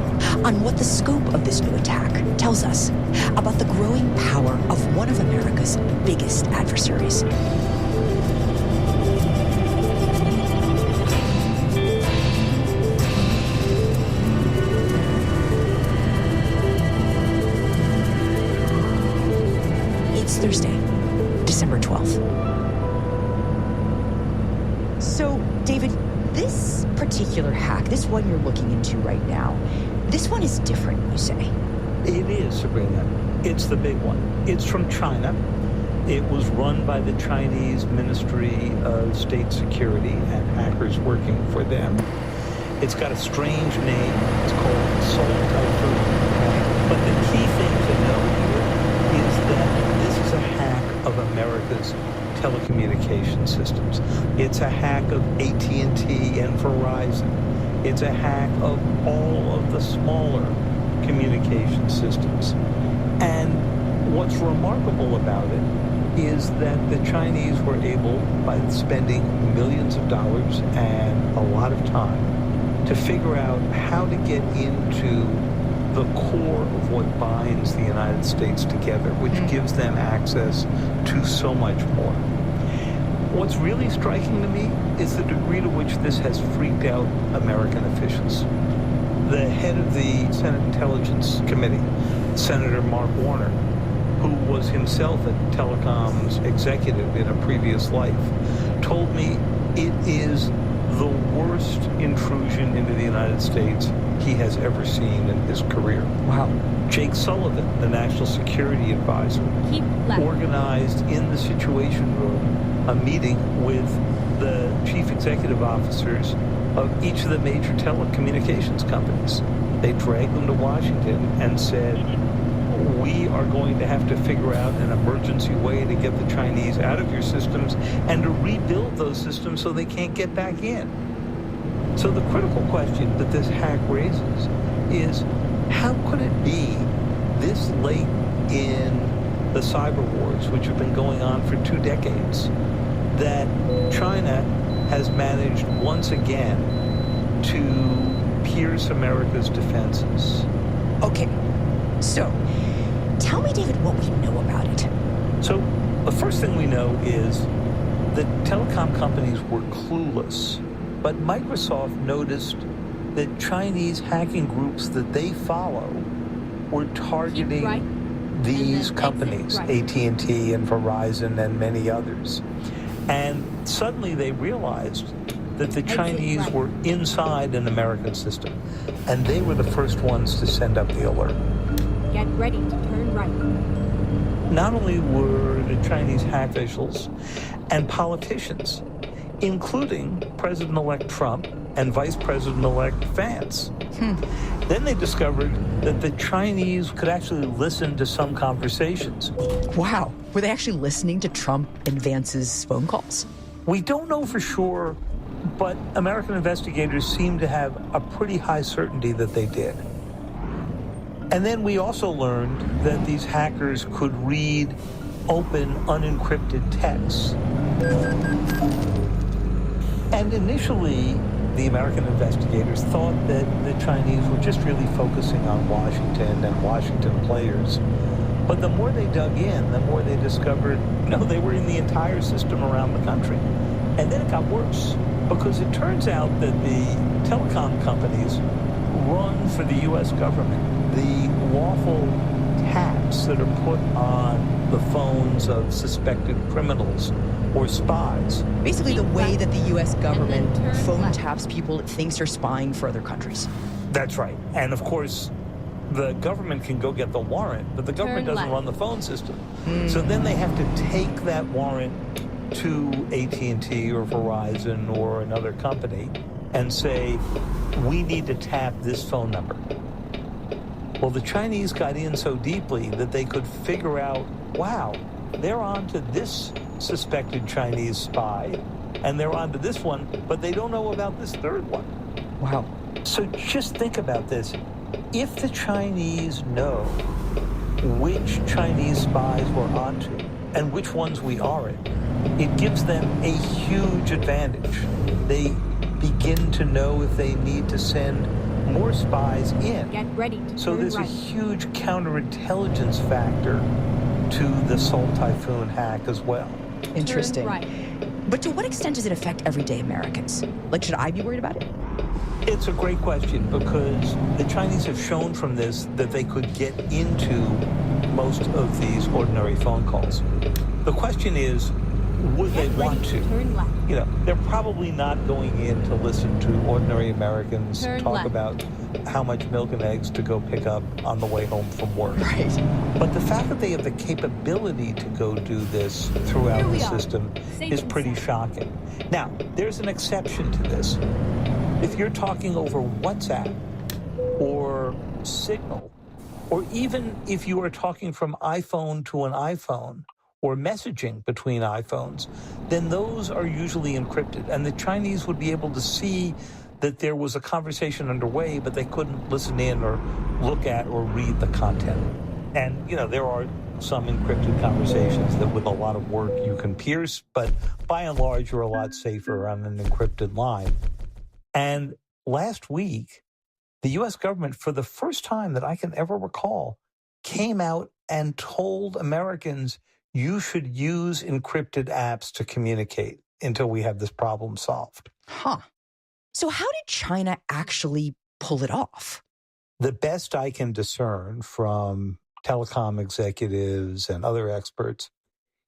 on what the scope of this new attack tells us about the growing power of one of America's biggest adversaries. It's Thursday, December 12th. So, David, this particular hack, this one you're looking into right now, this one is different, you say? It is, Sabrina. It's the big one. It's from China. It was run by the Chinese Ministry of State Security and hackers working for them. It's got a strange name. It's called Salt Typhoon. But the key thing to know here is that this is a hack of America's telecommunication systems. It's a hack of AT&T and Verizon. It's a hack of all of the smaller communication systems. And what's remarkable about it is that the Chinese were able, by spending millions of dollars and a lot of time, to figure out how to get into the core of what binds the United States together, which gives them access to so much more. What's really striking to me is the degree to which this has freaked out American officials. The head of the Senate Intelligence Committee, Senator Mark Warner, who was himself a telecoms executive in a previous life, told me it is the worst intrusion into the United States he has ever seen in his career. Wow. Jake Sullivan, the National Security Advisor, organized in the Situation Room a meeting with the chief executive officers of each of the major telecommunications companies. They dragged them to Washington and said, we are going to have to figure out an emergency way to get the Chinese out of your systems and to rebuild those systems so they can't get back in. So the critical question that this hack raises is, how could it be this late in the cyber wars, which have been going on for 2 decades, that China has managed once again to pierce America's defenses? Okay, so tell me, David, what we know about it. So the first thing we know is that telecom companies were clueless, but Microsoft noticed that Chinese hacking groups that they follow were targeting these companies, AT&T and Verizon and many others. And suddenly they realized that the Chinese were inside an American system, and they were the first ones to send up the alert. Get ready to turn right. Not only were the Chinese hack officials and politicians, including President-elect Trump and Vice President-elect Vance. Then they discovered that the Chinese could actually listen to some conversations. Wow. Were they actually listening to Trump and Vance's phone calls? We don't know for sure, but American investigators seem to have a pretty high certainty that they did. And then we also learned that these hackers could read open, unencrypted texts. And initially, the American investigators thought that the Chinese were just really focusing on Washington and Washington players. But the more they dug in, the more they discovered, they were in the entire system around the country. And then it got worse, because it turns out that the telecom companies run for the U.S. government. The lawful taps that are put on the phones of suspected criminals or spies. Basically, the way that the U.S. government phone taps people it thinks are spying for other countries. That's right. And of course, the government can go get the warrant, but the government doesn't run the phone system. So then they have to take that warrant to AT&T or Verizon or another company and say, we need to tap this phone number. Well, the Chinese got in so deeply that they could figure out, wow, they're on to this suspected Chinese spy, and they're on to this one, but they don't know about this third one. Wow. So just think about this. If the Chinese know which Chinese spies we're onto and which ones we aren't, it gives them a huge advantage. They begin to know if they need to send more spies in. Get ready to So turn there's right. a huge counterintelligence factor to the Salt Typhoon hack as well. Interesting. Turn right. But to what extent does it affect everyday Americans? Like, should I be worried about it? It's a great question because the Chinese have shown from this that they could get into most of these ordinary phone calls. The question is, would they want to? Turn left. You know, they're probably not going in to listen to ordinary Americans Turn talk left. about how much milk and eggs to go pick up on the way home from work. Right. But the fact that they have the capability to go do this throughout Here we the are. system Safe is and pretty sound. shocking. Now, there's an exception to this. If you're talking over WhatsApp or Signal, or even if you are talking from iPhone to an iPhone or messaging between iPhones, then those are usually encrypted. And the Chinese would be able to see that there was a conversation underway, but they couldn't listen in or look at or read the content. And, you know, there are some encrypted conversations that with a lot of work you can pierce, but by and large, you're a lot safer on an encrypted line. And last week, the U.S. government, for the first time that I can ever recall, came out and told Americans, you should use encrypted apps to communicate until we have this problem solved. Huh. So how did China actually pull it off? The best I can discern from telecom executives and other experts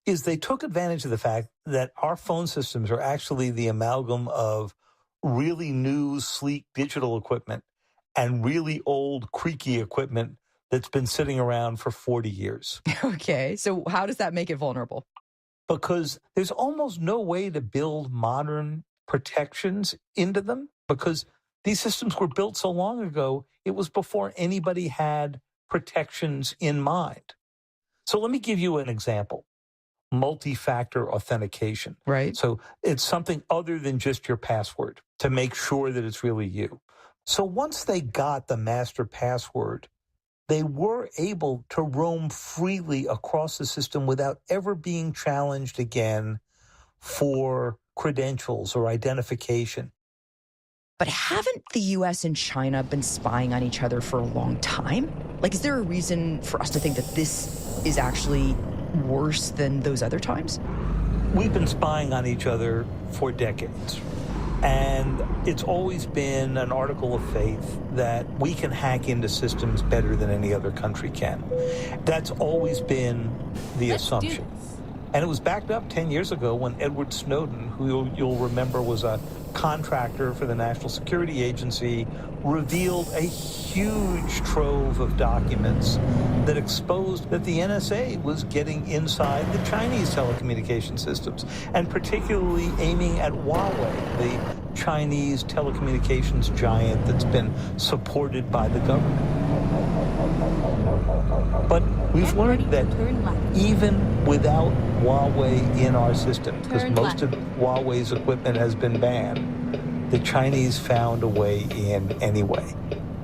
is they took advantage of the fact that our phone systems are actually the amalgam of really new, sleek digital equipment and really old, creaky equipment that's been sitting around for 40 years. Okay, so how does that make it vulnerable? Because there's almost no way to build modern protections into them because these systems were built so long ago, it was before anybody had protections in mind. So let me give you an example. Multi-factor authentication. Right. So it's something other than just your password to make sure that it's really you. So once they got the master password, they were able to roam freely across the system without ever being challenged again for credentials or identification. But haven't the U.S. and China been spying on each other for a long time? Like, is there a reason for us to think that this is actually worse than those other times? We've been spying on each other for decades. And it's always been an article of faith that we can hack into systems better than any other country can. That's always been the assumption. And it was backed up 10 years ago when Edward Snowden, who you'll remember was a contractor for the National Security Agency, revealed a huge trove of documents that exposed that the NSA was getting inside the Chinese telecommunication systems, and particularly aiming at Huawei, the Chinese telecommunications giant that's been supported by the government. But we've learned that even without Huawei in our system, because most of Huawei's equipment has been banned, the Chinese found a way in anyway.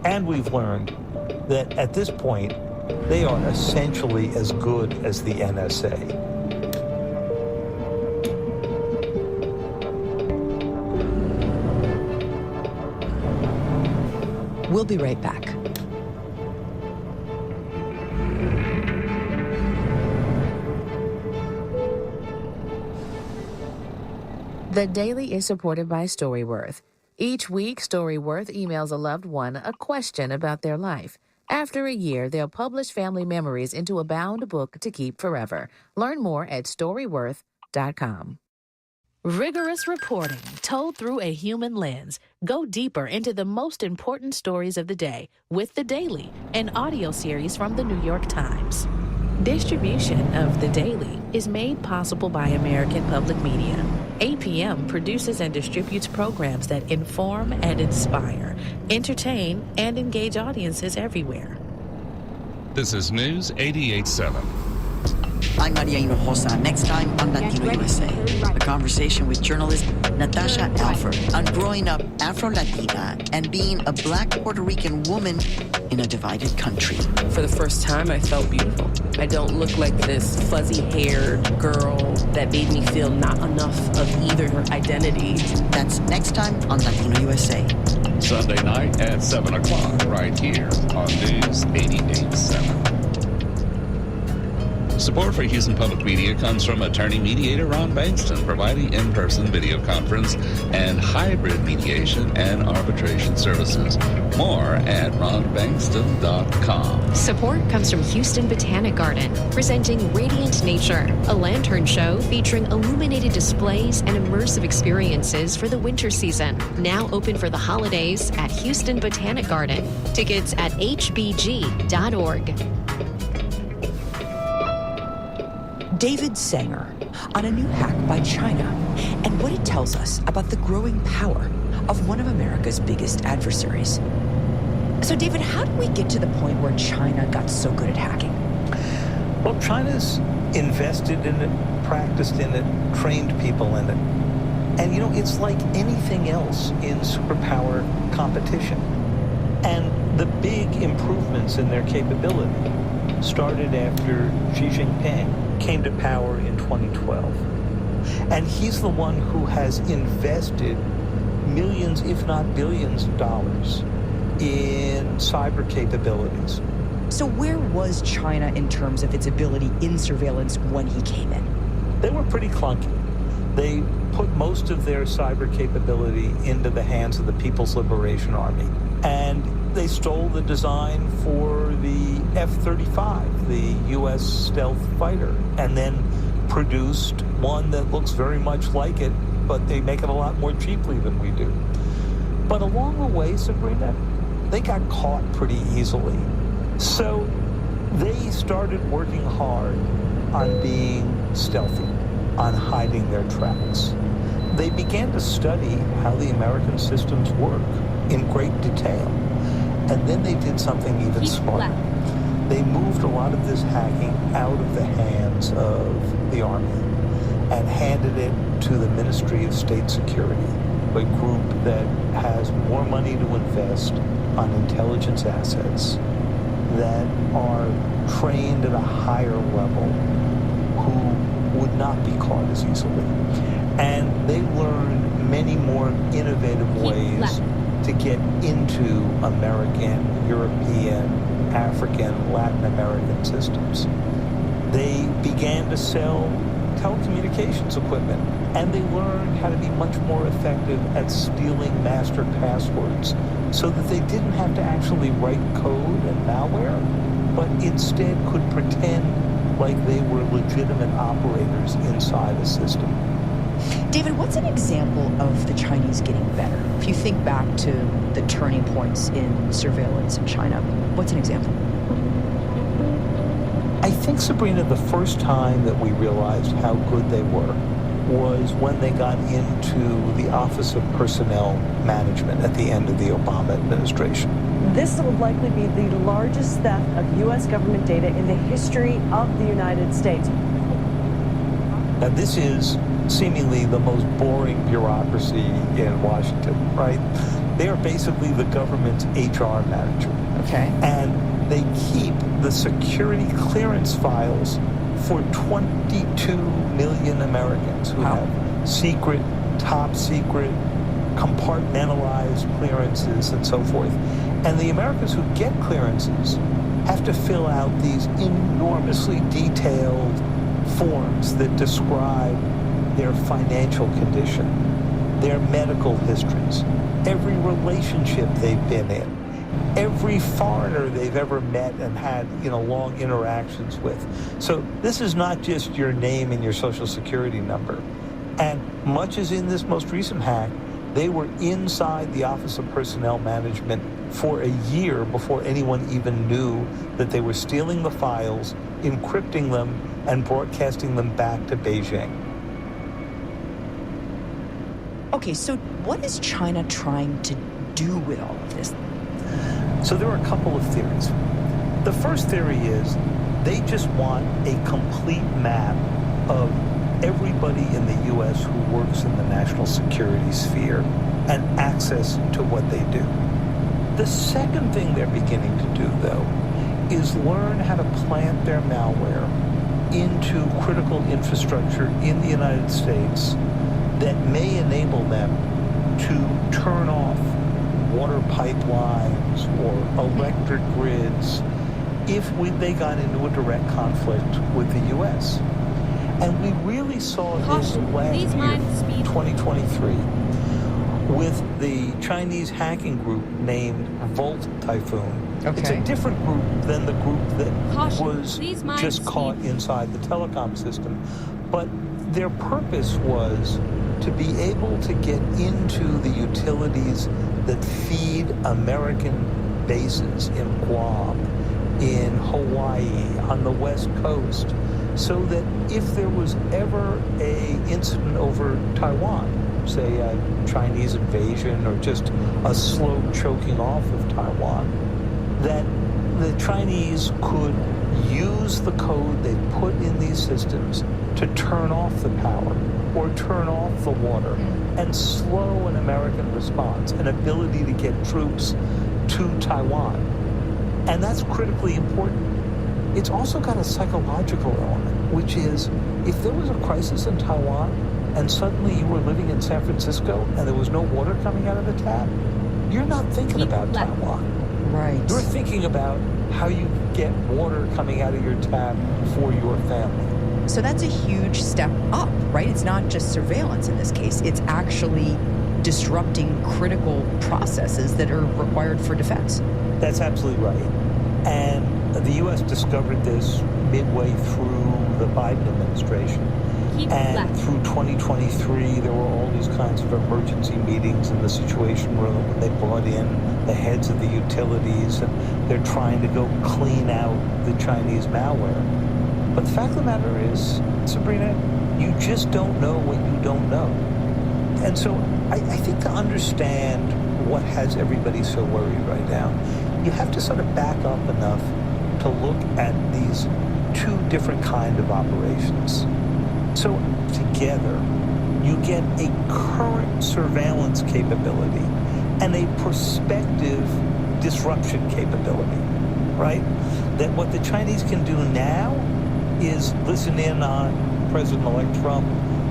And we've learned that at this point, they are essentially as good as the NSA. We'll be right back. The Daily is supported by StoryWorth. Each week, Storyworth emails a loved one a question about their life. After a year, they'll publish family memories into a bound book to keep forever. Learn more at Storyworth.com. Rigorous reporting told through a human lens. Go deeper into the most important stories of the day with The Daily, an audio series from the New York Times. Distribution of The Daily is made possible by American Public Media. APM produces and distributes programs that inform and inspire, entertain, and engage audiences everywhere. This is News 88.7. I'm Maria Hinojosa. Next time on Latino USA, a conversation with journalist Natasha Alford on growing up Afro-Latina and being a Black Puerto Rican woman in a divided country. For the first time, I felt beautiful. I don't look like this fuzzy-haired girl that made me feel not enough of either identity. That's next time on Latino USA. Sunday night at 7 o'clock, right here on News 88.7. Support for Houston Public Media comes from attorney mediator Ron Bankston, providing in-person video conference and hybrid mediation and arbitration services. More at ronbankston.com. Support comes from Houston Botanic Garden, presenting Radiant Nature, a lantern show featuring illuminated displays and immersive experiences for the winter season. Now open for the holidays at Houston Botanic Garden. Tickets at hbg.org. David Sanger on a new hack by China and what it tells us about the growing power of one of America's biggest adversaries. So, David, how did we get to the point where China got so good at hacking? Well, China's invested in it, practiced in it, trained people in it. And, it's like anything else in superpower competition. And the big improvements in their capability started after Xi Jinping came to power in 2012. And he's the one who has invested millions, if not billions of dollars in cyber capabilities. So where was China in terms of its ability in surveillance when he came in? They were pretty clunky. They put most of their cyber capability into the hands of the People's Liberation Army. And they stole the design for the F-35, the U.S. stealth fighter, and then produced one that looks very much like it, but they make it a lot more cheaply than we do. But along the way, Sabrina, they got caught pretty easily. So they started working hard on being stealthy, on hiding their tracks. They began to study how the American systems work in great detail. And then they did something even smarter. They moved a lot of this hacking out of the hands of the Army and handed it to the Ministry of State Security, a group that has more money to invest on intelligence assets that are trained at a higher level who would not be caught as easily. And they learned many more innovative ways to get into American, European, African, Latin American systems. They began to sell telecommunications equipment, and they learned how to be much more effective at stealing master passwords so that they didn't have to actually write code and malware, but instead could pretend like they were legitimate operators inside a system. David, what's an example of the Chinese getting better? If you think back to the turning points in surveillance in China, what's an example? I think, Sabrina, the first time that we realized how good they were was when they got into the Office of Personnel Management at the end of the Obama administration. This will likely be the largest theft of U.S. government data in the history of the United States. Now, this is seemingly the most boring bureaucracy in Washington, right? They are basically the government's HR manager. Okay. And they keep the security clearance files for 22 million Americans who have secret, top secret, compartmentalized clearances and so forth. And the Americans who get clearances have to fill out these enormously detailed forms that describe their financial condition, their medical histories, every relationship they've been in, every foreigner they've ever met and had, long interactions with. So this is not just your name and your social security number. And much as in this most recent hack, they were inside the Office of Personnel Management for a year before anyone even knew that they were stealing the files, encrypting them, and broadcasting them back to Beijing. Okay, so what is China trying to do with all of this? So there are a couple of theories. The first theory is they just want a complete map of everybody in the U.S. who works in the national security sphere and access to what they do. The second thing they're beginning to do, though, is learn how to plant their malware into critical infrastructure in the United States that may enable them to turn off water pipelines or electric grids if they got into a direct conflict with the U.S. And we really saw this last year, 2023, with the Chinese hacking group named Volt Typhoon. Okay. It's a different group than the group that was just caught inside the telecom system. But their purpose was to be able to get into the utilities that feed American bases in Guam, in Hawaii, on the West Coast, so that if there was ever an incident over Taiwan, say a Chinese invasion or just a slow choking off of Taiwan, that the Chinese could use the code they put in these systems to turn off the power or turn off the water and slow an American response, an ability to get troops to Taiwan. And that's critically important. It's also got a psychological element, which is if there was a crisis in Taiwan and suddenly you were living in San Francisco and there was no water coming out of the tap, you're not thinking about Taiwan. Right. You're thinking about how you get water coming out of your tap for your family. So that's a huge step up, right? It's not just surveillance in this case. It's actually disrupting critical processes that are required for defense. That's absolutely right. And the U.S. discovered this midway through the Biden administration. And through 2023, there were all these kinds of emergency meetings in the Situation Room, and they brought in the heads of the utilities, and they're trying to go clean out the Chinese malware. But the fact of the matter is, Sabrina, you just don't know what you don't know. And so I think to understand what has everybody so worried right now, you have to sort of back up enough to look at these two different kind of operations. So together, you get a current surveillance capability and a prospective disruption capability, right? That what the Chinese can do now is listen in on President-elect Trump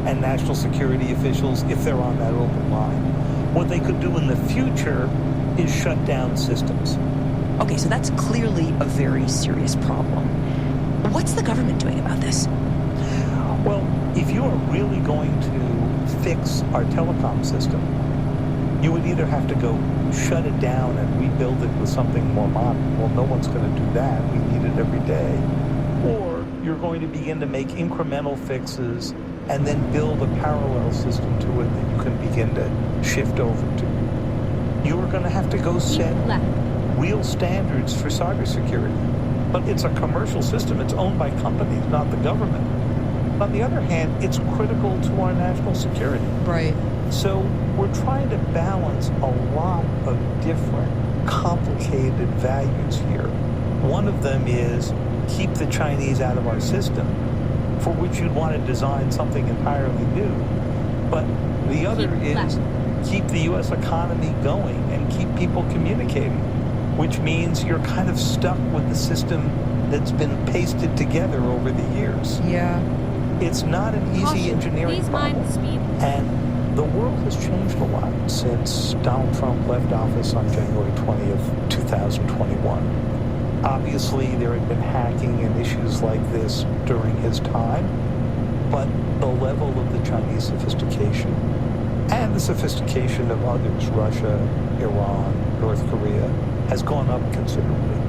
and national security officials if they're on that open line. What they could do in the future is shut down systems. Okay, so that's clearly a very serious problem. What's the government doing about this? Well, if you are really going to fix our telecom system, you would either have to go shut it down and rebuild it with something more modern. Well, no one's going to do that. We need it every day. Or you're going to begin to make incremental fixes and then build a parallel system to it that you can begin to shift over to. You are going to have to go set real standards for cybersecurity. But it's a commercial system. It's owned by companies, not the government. On the other hand, it's critical to our national security. Right. So we're trying to balance a lot of different complicated values here. One of them is keep the Chinese out of our system, for which you'd want to design something entirely new. But the other is keep the U.S. economy going and keep people communicating, which means you're kind of stuck with the system that's been pasted together over the years. Yeah. It's not an easy engineering problem. And the world has changed a lot since Donald Trump left office on January 20th, 2021. Obviously, there had been hacking and issues like this during his time, but the level of the Chinese sophistication And the sophistication of others, Russia, Iran, North Korea, has gone up considerably.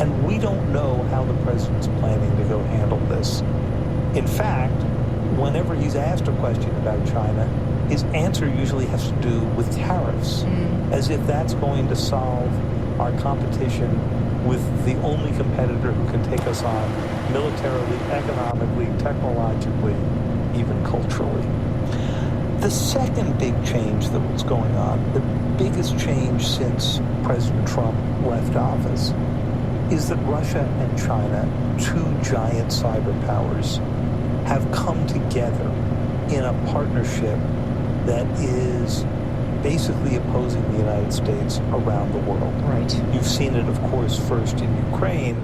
And we don't know how the president's planning to go handle this. In fact, whenever he's asked a question about China, his answer usually has to do with tariffs, as if that's going to solve our competition with the only competitor who can take us on militarily, economically, technologically, even culturally. The second big change that was going on, the biggest change since President Trump left office, is that Russia and China, two giant cyber powers, have come together in a partnership that is basically opposing the United States around the world. Right. You've seen it, of course, first in Ukraine,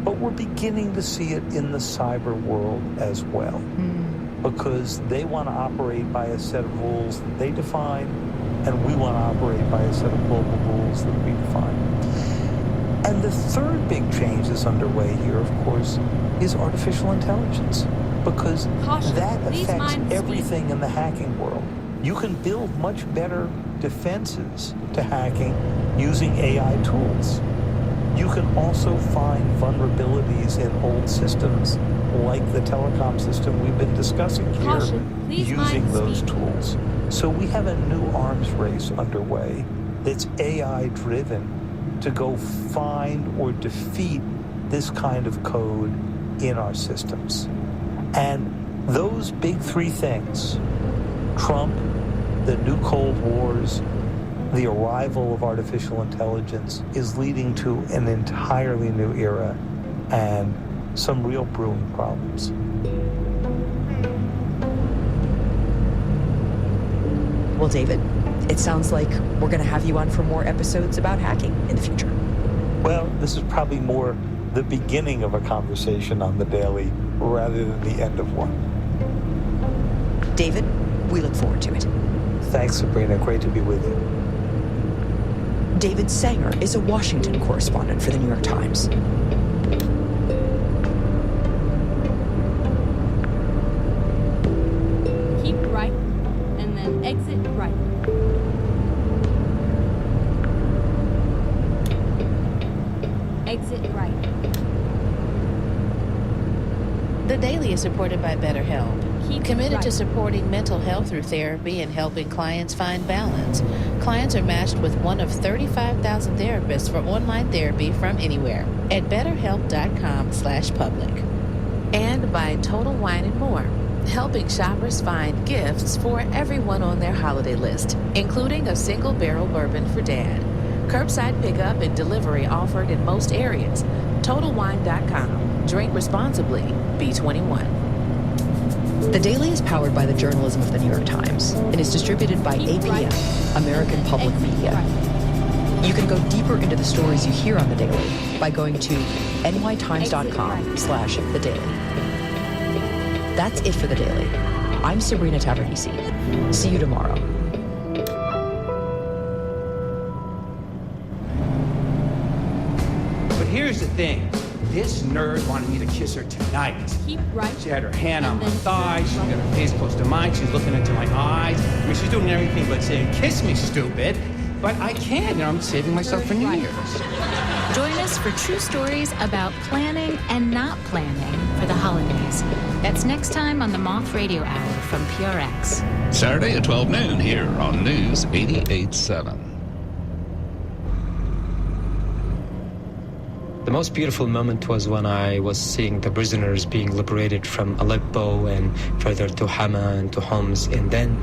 but we're beginning to see it in the cyber world as well. Because they want to operate by a set of rules that they define, and we want to operate by a set of global rules that we define. And the third big change that's underway here, of course, is artificial intelligence, because that affects everything in the hacking world. You can build much better defenses to hacking using AI tools. You can also find vulnerabilities in old systems, like the telecom system we've been discussing here, using those tools. So we have a new arms race underway that's AI-driven to go find or defeat this kind of code in our systems. And those big three things, Trump, the new Cold Wars, the arrival of artificial intelligence, is leading to an entirely new era and some real brewing problems. Well, David, it sounds like we're going to have you on for more episodes about hacking in the future. Well, this is probably more the beginning of a conversation on The Daily rather than the end of one. David, we look forward to it. Thanks, Sabrina. Great to be with you. David Sanger is a Washington correspondent for the New York Times. Keep right, and then exit right. Exit right. The Daily is supported by BetterHelp. Committed to supporting mental health through therapy and helping clients find balance. Clients are matched with one of 35,000 therapists for online therapy from anywhere at betterhelp.com/public. And by Total Wine and More, helping shoppers find gifts for everyone on their holiday list, including a single barrel bourbon for Dad. Curbside pickup and delivery offered in most areas. TotalWine.com. Drink responsibly. Be 21. The Daily is powered by the journalism of the New York Times and is distributed by APM, American Public Media. You can go deeper into the stories you hear on The Daily by going to nytimes.com/The Daily. That's it for The Daily. I'm Sabrina Tavernisi. See you tomorrow. But here's the thing. This nerd wanted me to kiss her tonight. Keep right. She had her hand on my thigh. She's got her face close to mine. She's looking into my eyes. I mean, she's doing everything but saying, "Kiss me, stupid." But I can't. You know, I'm saving myself for New Year's. Join us for true stories about planning and not planning for the holidays. That's next time on the Moth Radio Hour from PRX. Saturday at 12 noon here on News 88.7. The most beautiful moment was when I was seeing the prisoners being liberated from Aleppo and further to Hama and to Homs. And then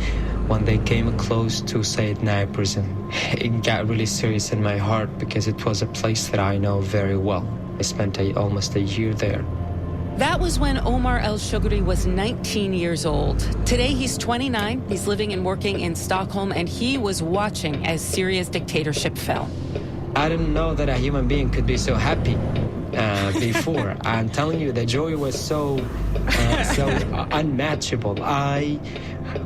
when they came close to Sayyidina prison, it got really serious in my heart because it was a place that I know very well. I spent almost a year there. That was when Omar El-Shugri was 19 years old. Today he's 29. He's living and working in Stockholm, and he was watching as Syria's dictatorship fell. I didn't know that a human being could be so happy before. I'm telling you, the joy was so unmatchable. I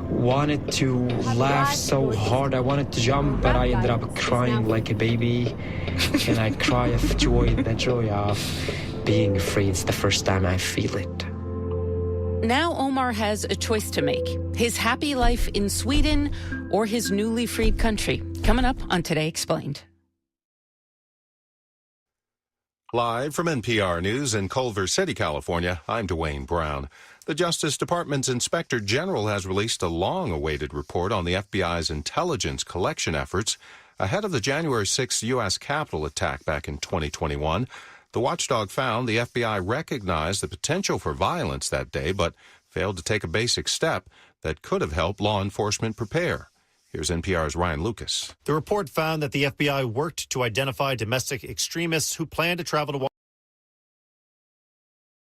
wanted to laugh so hard. I wanted to jump, but I ended up crying like a baby. And I cry of joy, the joy of being free. It's the first time I feel it. now Omar has a choice to make. His happy life in Sweden or his newly freed country. Coming up on Today Explained. Live from NPR News in Culver City, California, I'm Dwayne Brown. The Justice Department's Inspector General has released a long-awaited report on the FBI's intelligence collection efforts ahead of the January 6th U.S. Capitol attack back in 2021. The watchdog found the FBI recognized the potential for violence that day, but failed to take a basic step that could have helped law enforcement prepare. Here's NPR's Ryan Lucas. The report found that the FBI worked to identify domestic extremists who planned to travel to